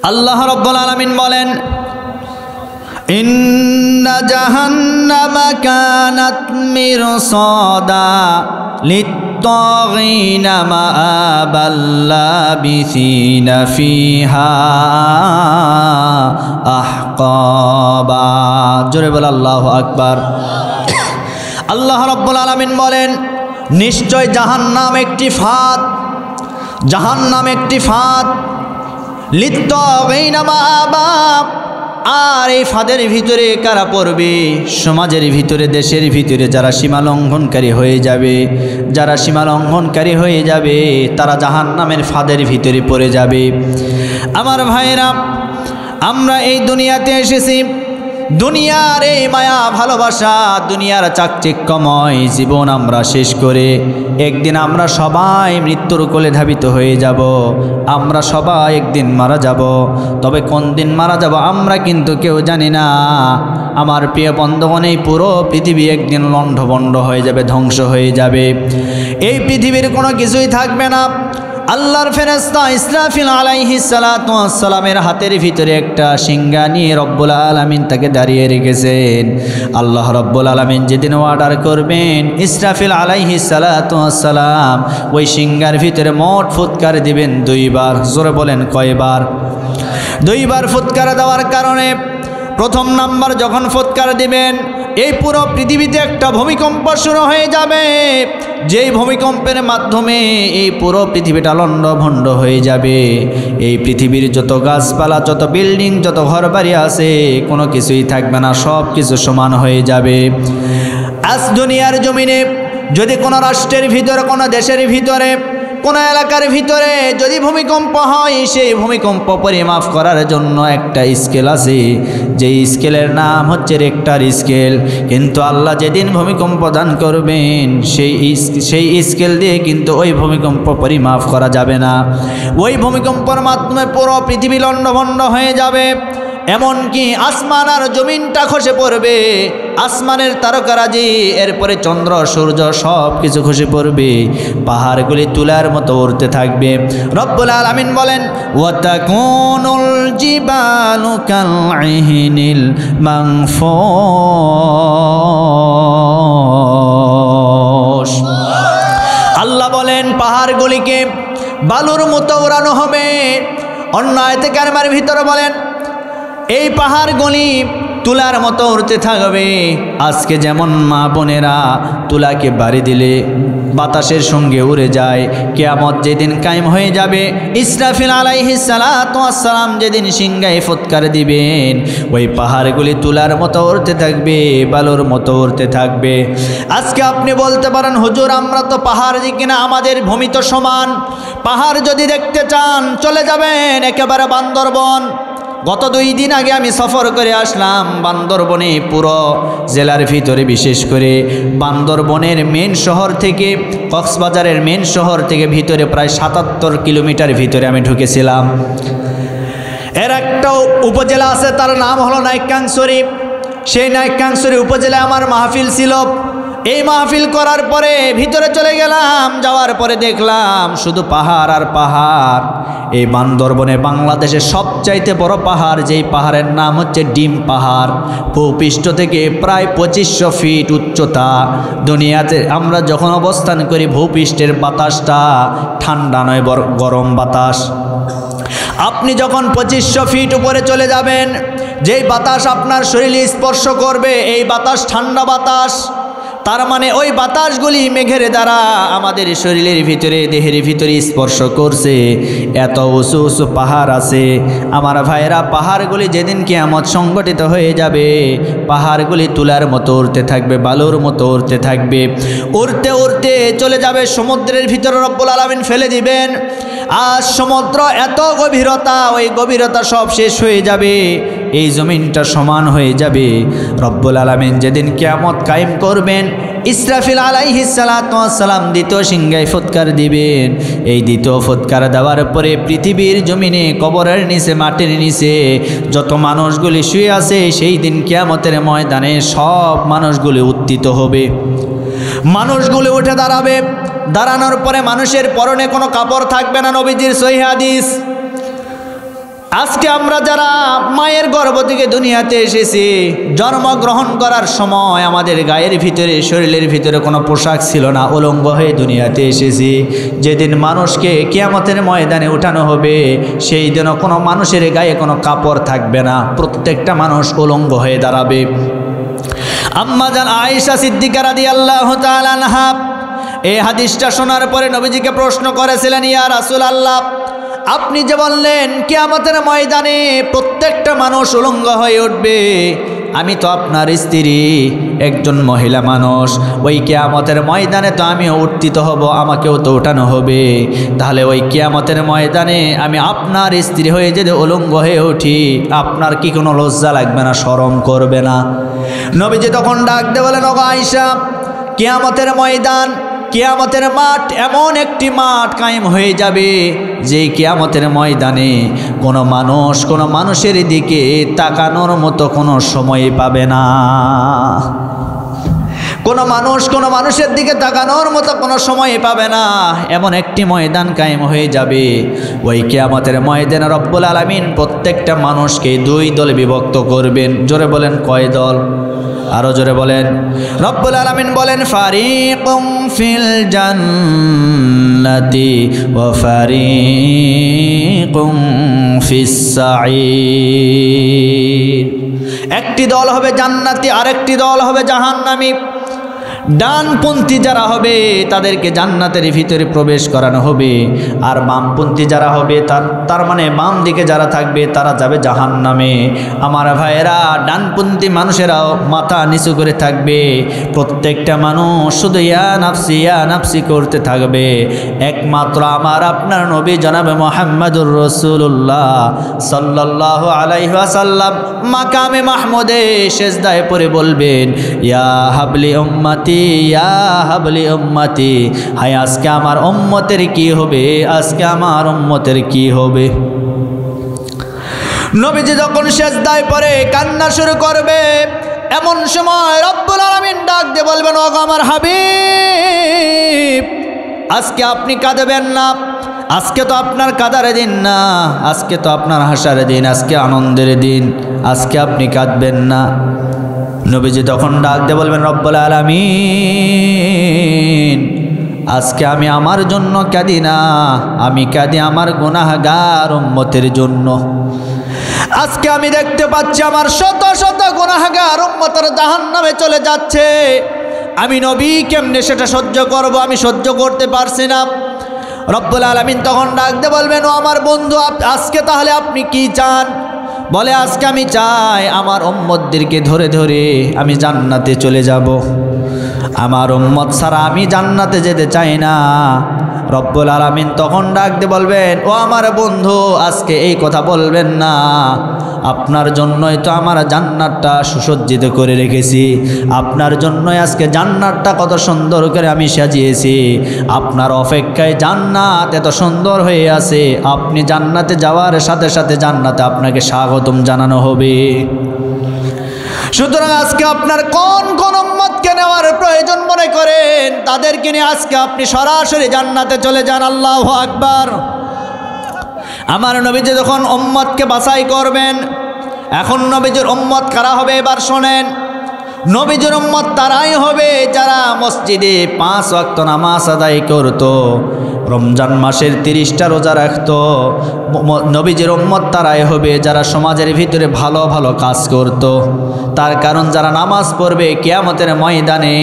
আল্লাহ রাব্বুল আলামিন বলেন, ইন্না জাহান্নামা কানাত মিরসাদা লিত্তাগিনা মাআবাল লাবিসিনা ফিহা আহকাবা। জোরে বল আল্লাহু আকবার। আল্লাহ রাব্বুল আলামিন বলেন, নিশ্চয় জাহান্নাম একটি ফাঁদ, জাহান্নাম একটি ফাঁদ, লিত্তাগিনা মাআবা। আর এই ফাঁদের ভিতরে কারা পড়বে? সমাজের ভিতরে, দেশের ভিতরে যারা সীমা লঙ্ঘনকারী হয়ে যাবে, যারা সীমা লঙ্ঘনকারী হয়ে যাবে তারা জাহান্নামের ফাঁদের ভিতরে পড়ে যাবে। আমার ভাইরা, আমরা এই দুনিয়াতে এসেছি, দুনিয়ার এই মায়া ভালোবাসা, দুনিয়ার চাকচিক্যময় জীবন আমরা শেষ করে একদিন আমরা সবাই মৃত্যুর কোলে ধাবিত হয়ে যাব। আমরা সবাই একদিন মারা যাব, তবে কোন দিন মারা যাব আমরা কিন্তু কেউ জানি না। আমার প্রিয় বন্ধুগণ, এই পুরো পৃথিবী একদিন লণ্ডভণ্ড হয়ে যাবে, ধ্বংস হয়ে যাবে। এই পৃথিবীর কোনো কিছুই থাকবে না। আল্লাহর ফেরেশতা ইসরাফিল আলাইহিস সালাতু ওয়াস সালামের হাতের ভিতরে একটা সিংহা নিয়ে রব্বুল আলামিন তাকে দাঁড়িয়ে রেখেছেন। আল্লাহ রব্বুল আলামিন যেদিন অর্ডার করবেন, ইসরাফিল আলাইহিস সালাতু ওয়াস সালাম ওই সিংহার ভিতরে মোট ফুৎকার দিবেন 2 বার। জোরে বলেন কয়বার? 2 বার ফুৎকার দেওয়ার কারণে প্রথম নাম্বার যখন ফুৎকার দিবেন, এই পুরো পৃথিবীতে একটা ভূমিকম্প শুরু হয়ে যাবে। যেই ভূমিকম্পের মাধ্যমে এই পুরো পৃথিবীটা লণ্ডভণ্ড হয়ে যাবে। এই পৃথিবীর যত গাছপালা, যত বিল্ডিং, যত ঘরবাড়ি আছে, কোনো কিছুই থাকবে না, সব কিছু সমান হয়ে যাবে। আজ দুনিয়ার জমিনে যদি কোনো রাষ্ট্রের ভিতরে, কোনো দেশের ভিতরে, কোনো এলাকার ভিতরে যদি ভূমিকম্প হয়, সেই ভূমিকম্প পরিমাপ করার জন্য একটা স্কেল আছে, যেই স্কেলের নাম হচ্ছে রেক্টার স্কেল। কিন্তু আল্লাহ যেদিন ভূমিকম্প দান করবেন, সেই স্কেল দিয়ে কিন্তু ওই ভূমিকম্প পরিমাপ করা যাবে না। ওই ভূমিকম্পের মাধ্যমে পুরো পৃথিবী লণ্ডভণ্ড হয়ে যাবে। এমনকি আসমান আর জমিনটা খসে পড়বে, আসমানের তারকারাজি, এরপরে চন্দ্র সূর্য সব কিছু খসে পড়বে, পাহাড়গুলি তুলার মতো উড়তে থাকবে। রব্বুল আলামিন বলেন, ওয়াতাকুনুল জিবালু কালইহিনিল মানফুস। আল্লাহ বলেন, পাহাড়গুলিকে বালুর মতো উড়ানো হবে। অন্য আয়াতে কারিমার ভিতরে বলেন, এই পাহাড়গুলি তুলার মতো উড়তে থাকবে। আজকে যেমন মা বোনেরা তুলাকে বাড়ি দিলে বাতাসের সঙ্গে উড়ে যায়, কিয়ামত যেদিন কায়েম হয়ে যাবে, ইসরাফিল আলাইহিস সালাতু ওয়াস সালাম যেদিন সিংহায় ফুৎকার দিবেন, ওই পাহাড়গুলি তুলার মতো উড়তে থাকবে, বালুর মতো উড়তে থাকবে। আজকে আপনি বলতে পারেন, হুজুর আমরা তো পাহাড় দেখি না, আমাদের ভূমি তো সমান। পাহাড় যদি দেখতে চান চলে যাবেন একেবারে বান্দরবন। গত 2 দিন আগে আমি সফর করে আসলাম বান্দরবনে। পুরো জেলার ভিতরে, বিশেষ করে বান্দরবনের মেন শহর থেকে, কক্সবাজারের মেন শহর থেকে ভিতরে প্রায় 77 কিলোমিটার ভিতরে আমি ঢুকেছিলাম। এর একটা উপজেলা আছে, তার নাম হলো নাইক্ষ্যংছড়ি। সেই নাইক্ষ্যংছড়ি উপজেলায় আমার মাহফিল ছিল। এই মাহফিল করার পরে ভিতরে চলে গেলাম, যাওয়ার পরে দেখলাম শুধু পাহাড় আর পাহাড়। এই বান্দরবনে বাংলাদেশের সবচাইতে বড় পাহাড়, যেই পাহাড়ের নাম হচ্ছে ডিম পাহাড়, ভূপৃষ্ঠ থেকে প্রায় 2500 ফিট উচ্চতা। দুনিয়াতে আমরা যখন অবস্থান করি, ভূপৃষ্ঠের বাতাসটা ঠান্ডা নয়, গরম বাতাস। আপনি যখন 2500 ফিট উপরে চলে যাবেন, যেই বাতাস আপনার শরীরে স্পর্শ করবে, এই বাতাস ঠান্ডা বাতাস। তার মানে ওই বাতাসগুলি মেঘের দ্বারা আমাদের শরীরের ভিতরে, দেহের ভিতরে স্পর্শ করছে। এত উঁচু উঁচু পাহাড় আছে আমার ভাইরা। পাহাড়গুলি যেদিন কিয়ামত সংগঠিত হয়ে যাবে, পাহাড়গুলি তুলার মতো উড়তে থাকবে, বালুর মতো উড়তে থাকবে। উড়তে উড়তে চলে যাবে সমুদ্রের ভিতরে, রব্বুল আলামিন ফেলে দিবেন। আর সমুদ্র এত গভীরতা, ওই গভীরতা সব শেষ হয়ে যাবে, এই জমিনটা সমান হয়ে যাবে। রব্বুল আলামিন যেদিন কিয়ামত কায়েম করবেন, ইসরাফিল আলাইহিস সালাতু ওয়াস সালাম দ্বিতীয় সিংহায় ফুৎকার দিবেন। এই দ্বিতীয় ফুৎকার দেওয়ার পরে পৃথিবীর জমিনে, কবরের নিচে, মাটির নিচে যত মানুষগুলি শুয়ে আছে, সেই দিন কিয়ামতের ময়দানে সব মানুষগুলি উত্থিত হবে। মানুষগুলি উঠে দাঁড়াবে। দাঁড়ানোর পরে মানুষের পরনে কোনো কাপড় থাকবে না। নবীজির সহিহ হাদিস, আজকে আমরা যারা মায়ের গর্ভ থেকে দুনিয়াতে এসেছি, জন্মগ্রহণ করার সময় আমাদের গায়ের ভিতরে, শরীরের ভিতরে কোনো পোশাক ছিল না, উলঙ্গ হয়ে দুনিয়াতে এসেছি। যেদিন মানুষকে কিয়ামতের ময়দানে উঠানো হবে, সেই দিনও কোনো মানুষের গায়ে কোনো কাপড় থাকবে না, প্রত্যেকটা মানুষ উলঙ্গ হয়ে দাঁড়াবে। আম্মা জান আয়েশা সিদ্দিকা রাদিয়াল্লাহু তাআলা আনহা এই হাদিসটা শোনার পরে নবীজিকে প্রশ্ন করেছিলেন, ইয়া রাসূলুল্লাহ, আপনি যে বললেন কিয়ামতের ময়দানে প্রত্যেকটা মানুষ উলঙ্গ হয়ে উঠবে, আমি তো আপনার স্ত্রী, একজন মহিলা মানুষ, ওই কিয়ামতের ময়দানে তো আমিও উত্থিত হব, আমাকেও তো উঠানো হবে। তাহলে ওই কিয়ামতের ময়দানে আমি আপনার স্ত্রী হয়ে যদি উলঙ্গ হয়ে উঠি, আপনার কি কোনো লজ্জা লাগবে না, শরম করবে না? নবীজি তখন ডাক দিয়ে বলেন, ওগো আয়েশা, কিয়ামতের ময়দান, কিয়ামতের মাঠ এমন একটি মাঠ কায়েম হয়ে যাবে, যে কিয়ামতের ময়দানে কোনো মানুষ কোনো মানুষের দিকে তাকানোর মতো কোনো সময় পাবে না। কোনো মানুষ কোনো মানুষের দিকে তাকানোর মতো কোনো সময় পাবে না, এমন একটি ময়দান কায়েম হয়ে যাবে। ওই কিয়ামতের ময়দানে রব্বুল আলামিন প্রত্যেকটা মানুষকে দুই দলে বিভক্ত করবেন। জোরে বলেন, কয় দল? আরো জোরে বলেন। রব্বুল আলামিন বলেন, ফারিকুম ফিল জান্নাতি ওয়া ফারিকুম ফিস সাঈর। একটি দল হবে জান্নাতি, আরেকটি দল হবে জাহান্নামী। ডানপন্থী যারা হবে তাদেরকে জান্নাতের ভিতরে প্রবেশ করানো হবে, আর বামপন্থী যারা হবে তার মানে বাম দিকে যারা থাকবে তারা যাবে জাহান্নামে। আমার ভাইয়েরা, ডানপন্থী মানুষেরাও মাথা নিচু করে থাকবে, প্রত্যেকটা মানুষ শুধু ইয়া নাফসি করতে থাকবে। একমাত্র আমার আপনার নবী জনাবে মুহাম্মদুর রাসূলুল্লাহ সাল্লাল্লাহু আলাইহি ওয়াসাল্লাম মাকামে মাহমুদে সেজদায় পড়ে বলবেন, ইয়া হাবলি উম্মতি, ইয়া হাবলি উম্মতি। হায়, আজকে আমার উম্মতের কি হবে, আজকে আমার উম্মতের কি হবে? নবীজি যখন সেজদায় পড়ে কান্না শুরু করবে, এমন সময় রব্বুল আলামিন ডাক দিয়ে বলবেন, ওগো আমার হাবিব, আজকে আপনি কাঁদবেন না, আজকে তো আপনার কাঁদার দিন না, আজকে তো আপনার হাসার দিন, আজকে আনন্দের দিন, আজকে আপনি কাঁদবেন না। নবীজি তখন ডাক দিয়ে বলবেন, রব্বুল আলামিন, আজকে আমি আমার জন্য কাঁদি না, আমি কাঁদি আমার গুনাহগার উম্মতের জন্য। আজকে আমি দেখতে পাচ্ছি আমার শত শত গুনাহগার উম্মতের জাহান্নামে চলে যাচ্ছে। আমি নবী কেমনে সেটা সহ্য করব? আমি সহ্য করতে পারছি না। রব্বুল আলামিন তখন ডাক দিয়ে বলবেন, ও আমার বন্ধু, আজকে তাহলে আপনি কি চান? বলে, আজকে আমি চাই আমার উম্মতদেরকে ধরে ধরে আমি জান্নাতে চলে যাব। আমার উম্মত ছাড়া আমি জান্নাতে যেতে চাই না। রব্বুল আলামিন তখন ডাক দিয়ে বলবেন, ও আমার বন্ধু, আজকে এই কথা বলবেন না, আপনার জন্যই তো আমার জান্নাতটা সুসজ্জিত করে রেখেছি, আপনার জন্যই আজকে জান্নাতটা কত সুন্দর করে আমি সাজিয়েছি, আপনার অপেক্ষায় জান্নাত এত সুন্দর হয়ে আছে, আপনি জান্নাতে যাওয়ার সাথে সাথে জান্নাতে আপনাকে স্বাগতম জানানো হবে। সুতরাং আজকে আপনার কোন কোন উম্মতকে নেওয়ার প্রয়োজন মনে করেন, তাদেরকে নিয়ে আজকে আপনি সরাসরি জান্নাতে চলে যান। আল্লাহু আকবার। আমার নবীজি যখন উম্মতকে বাছাই করবেন, এখন নবীজির উম্মত কারা হবে এবার শোনেন। নবীজির উম্মত তারাই হবে যারা মসজিদে 5 ওয়াক্ত নামাজ আদায় করত, রমজান মাসের 30টা রোজা রাখত। নবীজির উম্মত তারাই হবে যারা সমাজের ভিতরে ভালো ভালো কাজ করত। তার কারণ যারা নামাজ পড়বে কিয়ামতের ময়দানে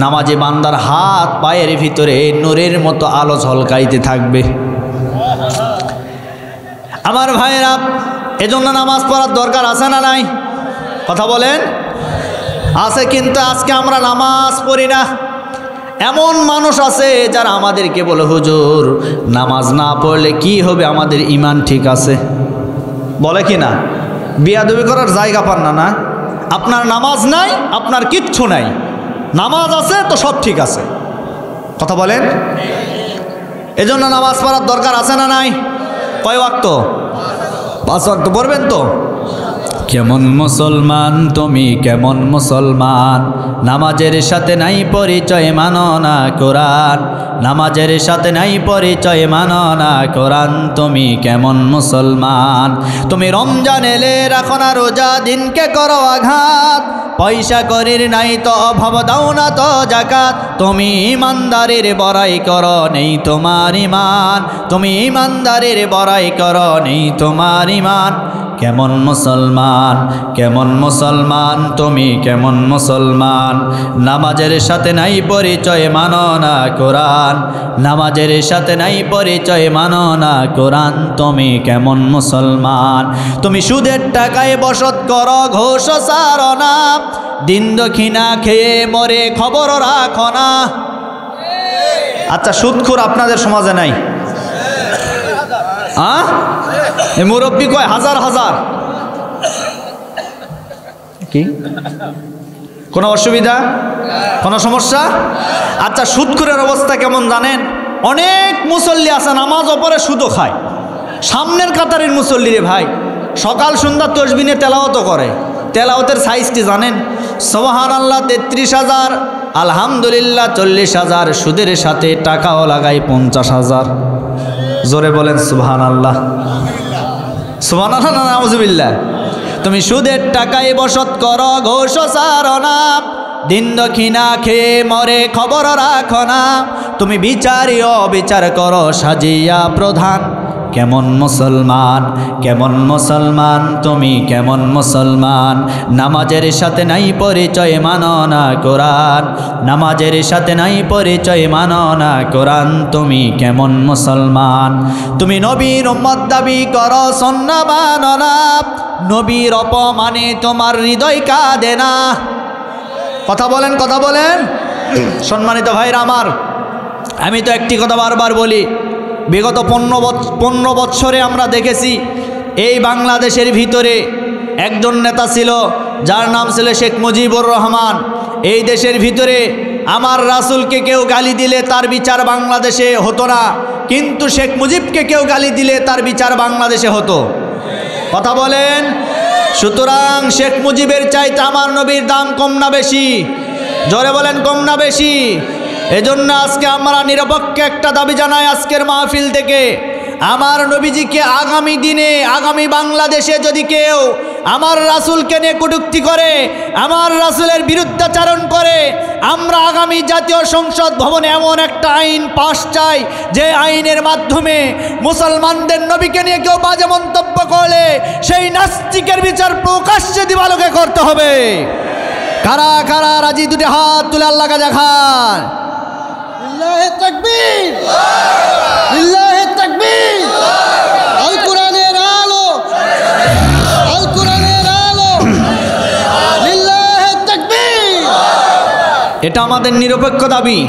নামাজি বান্দার হাত পায়ের ভিতরে নূরের মতো আলো ঝলকাইতে থাকবে। আমার ভাইরা, এজন্য নামাজ পড়ার দরকার আছে না নাই? কথা বলেন। আছে, কিন্তু আজকে আমরা নামাজ পড়ি না। এমন মানুষ আছে যারা আমাদেরকে বলে, হুজুর নামাজ না পড়লে কি হবে, আমাদের ঈমান ঠিক আছে। বলে কি না? বিয়াদবি করার জায়গা পান না। না, আপনার নামাজ নাই, আপনার কিচ্ছু নাই, নামাজ আছে তো সব ঠিক আছে। কথা বলেন। এজন্য নামাজ পড়ার দরকার আছে না নাই? কয় ওয়াক্ত? 5 ওয়াক্ত পড়বেন তো। কেমন মুসলমান তুমি, কেমন মুসলমান, নামাজের সাথে নাই পরিচয় মানো না কোরআন, নামাজের সাথে নাই পরিচয় মানো না কোরআন, তুমি কেমন মুসলমান? তুমি রমজান এলে রাখো না রোজা, দিনকে করো আঘাত, পয়সা করির নাই তো অভাব, দাও না তো যাকাত, তুমি ইমানদারের বড়াই করো নেই তোমার ইমান, তুমি ইমানদারের বড়াই করো নেই তোমার ইমান, কেমন মুসলমান, কেমন মুসলমান, তুমি কেমন মুসলমান? নামাজের সাথে নাই পরিচয় মানো না কোরআন, নামাজের সাথে নাই পরিচয় মানো না কোরআন, তুমি কেমন মুসলমান? তুমি সুদের টাকায় বসত করো, ঘোষ সারো না, দিন দক্ষিণা খেয়ে মরে খবর রাখো না। আচ্ছা, সুদখোর আপনাদের সমাজে নাই? এই মুরব্বী কয় হাজার হাজার। কি কোনো অসুবিধা, কোনো সমস্যা? আচ্ছা, সুদখোরের অবস্থা কেমন জানেন? অনেক মুসল্লি আছে, নামাজ ওপরে সুদও খায়। সামনের কাতারের মুসল্লি রে ভাই, সকাল সন্ধ্যা তসবিহে তেলাওয়াত করে। তেলাওয়াতের সাইজটি জানেন? সুবহানাল্লাহ 33,000, আলহামদুলিল্লাহ 40,000, সুদের সাথে টাকাও লাগাই 50,000। জোরে বলেন সুবহানাল্লাহ। সুবহানাল্লাহ না নাউজুবিল্লাহ। তুমি সুদের টাকায় বসত করো, ঘোষ সারো না, দিন দক্ষিণা খেয়ে মরে খবর রাখো না, তুমি বিচারিও বিচার করো সাজিয়া প্রধান, কেমন মুসলমান, কেমন মুসলমান, তুমি কেমন মুসলমান? নামাজের সাথে নাই পরিচয় মানো না কোরআন, নামাজের সাথে নাই পরিচয় মানো না কোরআন, তুমি কেমন মুসলমান? তুমি নবীর উম্মত দাবি করো, সুন্নাহ মানো না, নবীর অপমানে তোমার হৃদয় কাঁদে না। কথা বলেন, কথা বলেন। সম্মানিত ভাইরা আমার, আমি তো একটি কথা বারবার বলি, বিগত 15 বছরে আমরা দেখেছি এই বাংলাদেশের ভিতরে একজন নেতা ছিল যার নাম ছিল শেখ মুজিবুর রহমান। এই দেশের ভিতরে আমার রাসূলকে কেউ গালি দিলে তার বিচার বাংলাদেশে হতো না, কিন্তু শেখ মুজিবকে কেউ গালি দিলে তার বিচার বাংলাদেশে হতো। কথা বলেন। সুতরাং শেখ মুজিবের চাইতে আমার নবীর দাম কম না বেশি? জোরে বলেন, কম না বেশি? এজন্য আজকে আমরা নিরপেক্ষ একটা দাবি জানাই আজকের মাহফিল থেকে, আমার নবীজিকে আগামী দিনে, আগামী বাংলাদেশে যদি কেউ আমার রাসূলকে নিয়ে কটূক্তি করে, আমার রাসূলের বিরুদ্ধাচারণ করে, আমরা আগামী জাতীয় সংসদ ভবনে এমন একটা আইন পাশ চাই যে আইনের মাধ্যমে মুসলমানদের নবীকে নিয়ে কেউ বাজে মন্তব্য করলে সেই নাস্তিকের বিচার প্রকাশ্যে দিবালোকে করতে হবে। কারা কারা রাজি? দুটি হাত তুলে আল্লাহকে দেখান। লিল্লাহি তাকবীর, লিল্লাহি তাকবীর। আল কোরআনের আলো, আল কোরআনের আলো, লিল্লাহি তাকবীর। এটা আমাদের নিরপেক্ষ দাবি,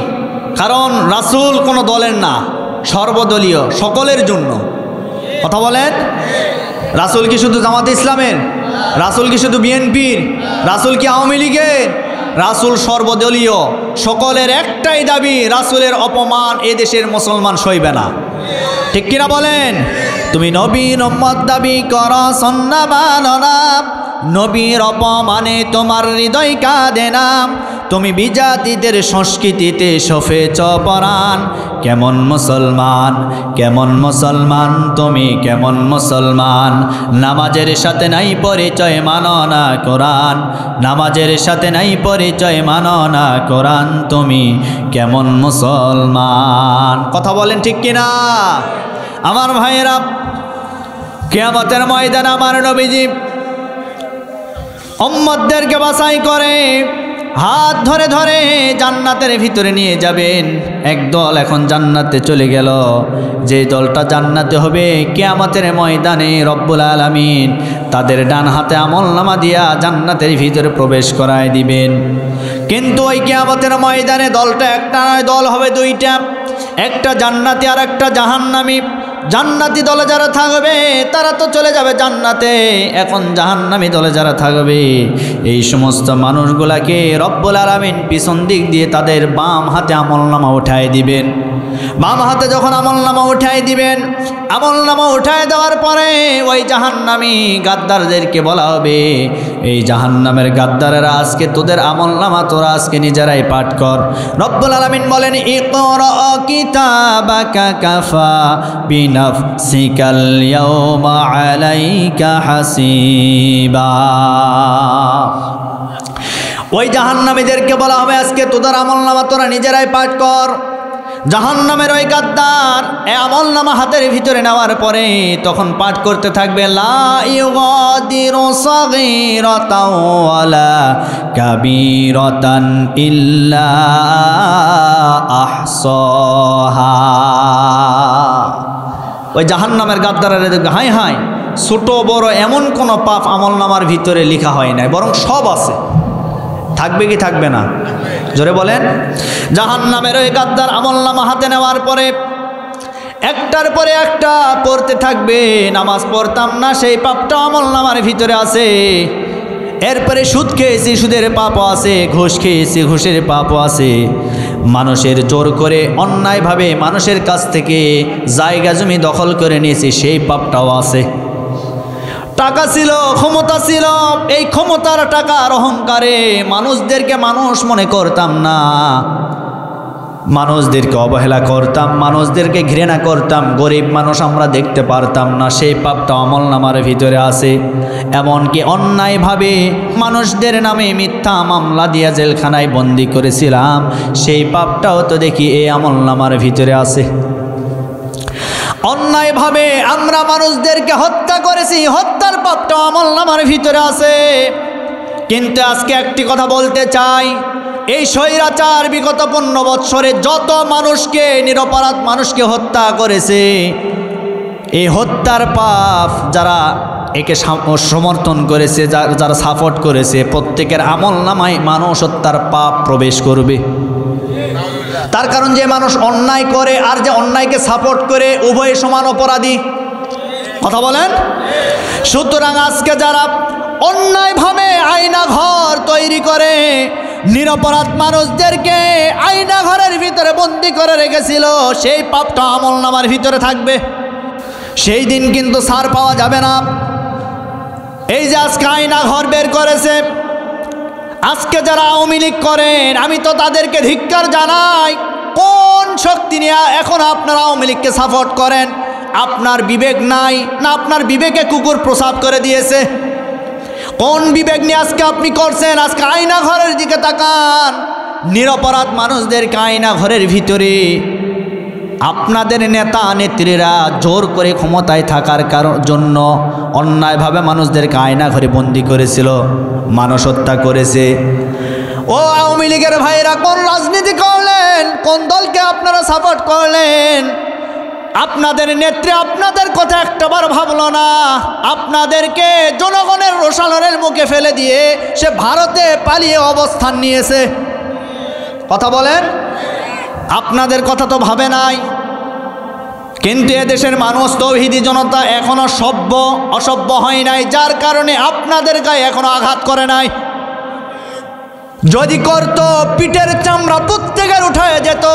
কারণ রাসূল কোনো দলের না, সর্বদলীয়, সকলের জন্য। কথা বলেন। রাসূল কি শুধু জামাতে ইসলামের? রাসূল কি শুধু বিএনপির? রাসূল কি আওয়ামী লীগের? রাসূল সর্বদলীয়, সকলের একটাই দাবি, রাসূলের অপমান এ দেশের মুসলমান সইবে না। ঠিক কিনা বলেন? তুমি নবীর উম্মত দাবি করো, সুন্নাহ মানো না, নবীর অপমানে তোমার হৃদয় কাঁদে না, তুমি বিজাতিদের সংস্কৃতিতে সফেছ পরাণ, কেমন মুসলমান, কেমন মুসলমান, তুমি কেমন মুসলমান? নামাজের সাথে নাই পরিচয় মানো না কোরআন, নামাজের সাথে নাই পরিচয় মানো না কোরআন, তুমি কেমন মুসলমান? কথা বলেন ঠিক কিনা আমার ভাইয়েরা? কিয়ামতের ময়দানে আমার নবীজি উম্মতদেরকে বাছাই করে হাত ধরে ধরে জান্নাতের ভিতরে নিয়ে যাবেন। একদল এখন জান্নাতে চলে গেল, যে দলটা জান্নাতে হবে কিয়ামতের ময়দানে রব্বুল আলামিন তাদের ডান হাতে আমলনামা দিয়া জান্নাতের ভিতরে প্রবেশ করায় দিবেন। কিন্তু ওই কিয়ামতের ময়দানে দলটা একটা নয়, দল হবে দুইটা, একটা জান্নাতি আর একটা জাহান্নামী। জান্নাতি দলে যারা থাকবে তারা তো চলে যাবে জান্নাতে, এখন জাহান্নামী দলে যারা থাকবে এই সমস্ত মানুষগুলাকে রব্বুল আলামিন পিছন দিক দিয়ে তাদের বাম হাতে আমলনামা উঠায় দিবেন। বাম হাতে যখন আমলনামা উঠাই দিবেন, আমলনামা উঠাই দেওয়ার পরে ওই জাহান্নামী গাদ্দারদেরকে বলা হবে, এই জাহান্নামের গাদ্দারেরা আজকে তোদের আমলনামা তোরা আজকে নিজেরাই পাঠ কর। রব্বুল আলামিন বলেন, ইকরা কিতাবাকা কাফা বিনাফসিকাল ইয়াওমা আলাইকা হাসিবা। ওই জাহান্নামীদেরকে বলা হবে, আজকে তোদের আমলনামা তোরা নিজেরাই পাঠ কর। জাহান্নামের ওই গাদ্দার এই আমলনামা হাতের ভিতরে নেওয়ার পরে তখন পাঠ করতে থাকবে, লা ইউগাদিরু সাগীরাতাও ওয়ালা কাবীরাতান ইল্লা আহসাহা। ওই জাহান্নামের গাদ্দারেরা দেখবে, হায় হায়, ছোট বড় এমন কোনো পাপ আমলনামার ভিতরে লেখা হয় নাই, বরং সব আছে। থাকবে কি থাকবে না? জোরে বলেন। জাহান্নামের ওই গাদ্দার আমলনামা হাতে নেওয়ার পরে একটার পরে একটা পড়তে থাকবে, নামাজ পড়তাম না সেই পাপটা আমলনামার ভিতরে আছে। এরপরে সুদ খেয়েছি, সুদের পাপও আছে, ঘুষ খেয়েছি, ঘুষের পাপও আছে। মানুষের জোর করে অন্যায়ভাবে মানুষের কাছ থেকে জায়গা জমি দখল করে নিয়েছি, সেই পাপটাও আছে। টাকা ছিল, ক্ষমতা ছিল, এই ক্ষমতার টাকার অহংকারে মানুষদেরকে মানুষ মনে করতাম না, মানুষদেরকে অবহেলা করতাম, মানুষদেরকে ঘৃণা করতাম, গরিব মানুষ আমরা দেখতে পারতাম না, সেই পাপটা আমলনামার ভিতরে আছে। এমনকি অন্যায়ভাবে মানুষদের নামে মিথ্যা মামলা দিয়া জেলখানায় বন্দি করেছিলাম, সেই পাপটাও তো দেখি এই আমলনামার ভিতরে আছে। অন্যায়ভাবে আমরা মানুষদেরকে হত্যা করেছি, হত্যার পাপটা আমলনামার ভিতরে আছে। কিন্তু আজকে একটি কথা বলতে চাই, এই স্বৈরাচার বিগত 15 বৎসরে যত মানুষকে, নিরপরাধ মানুষকে হত্যা করেছে, এই হত্যার পাপ যারা একে সমর্থন করেছে, যারা সাপোর্ট করেছে, প্রত্যেকের আমলনামায় মানুষ হত্যার পাপ প্রবেশ করবে। তার কারণ যে মানুষ অন্যায় করে আর যে অন্যায়কে সাপোর্ট করে, উভয় সমান অপরাধী। কথা বলেন। সুতরাং আজকে যারা অন্যায়ভাবে আয়না ঘর তৈরি করে নিরপরাধ মানুষদেরকে আয়না ঘরের ভিতরে বন্দি করে রেখেছিল, সেই পাপটা আমলনামার ভিতরে থাকবে। সেই দিন কিন্তু ছাড় পাওয়া যাবে না। এই যে আজকে আয়না ঘর বের করেছে, আজকে যারা আওয়ামী লীগ করেন, আমি তো তাদেরকে ধিক্কার জানাই। কোন শক্তি নিয়ে এখন আপনারা আওয়ামী লীগকে সাপোর্ট করেন? আপনার বিবেক নাই না? আপনার বিবেকে কুকুর প্রসাব করে দিয়েছে? কোন বিবেক নিয়ে আজকে আপনি করছেন? আজকে আয়না ঘরের দিকে তাকান, নিরপরাধ মানুষদেরকে আয়না ঘরের ভিতরে আপনাদের নেতা নেত্রীরা জোর করে ক্ষমতায় থাকার জন্য অন্যায়ভাবে মানুষদেরকে আয়না ঘরে বন্দি করেছিল, মানুষ হত্যা করেছে। ও আওয়ামী লীগের ভাইরা, কোন রাজনীতি করলেন? কোন দলকে আপনারা সাপোর্ট করলেন? আপনাদের নেত্রী আপনাদের কথা একটাবার ভাবলো না। আপনাদেরকে জনগণের রোষানলের মুখে ফেলে দিয়ে সে ভারতে পালিয়ে অবস্থান নিয়েছে। কথা বলেন। আপনাদের কথা তো ভাবে নাই। কিন্তু এদেশের মানুষ, তৌহিদি জনতা এখনো অসভ্য হয় নাই, যার কারণে আপনাদের গায়ে এখনো আঘাত করে নাই। যদি করত, পিঠের চামড়া প্রত্যেকের উঠায় যেত।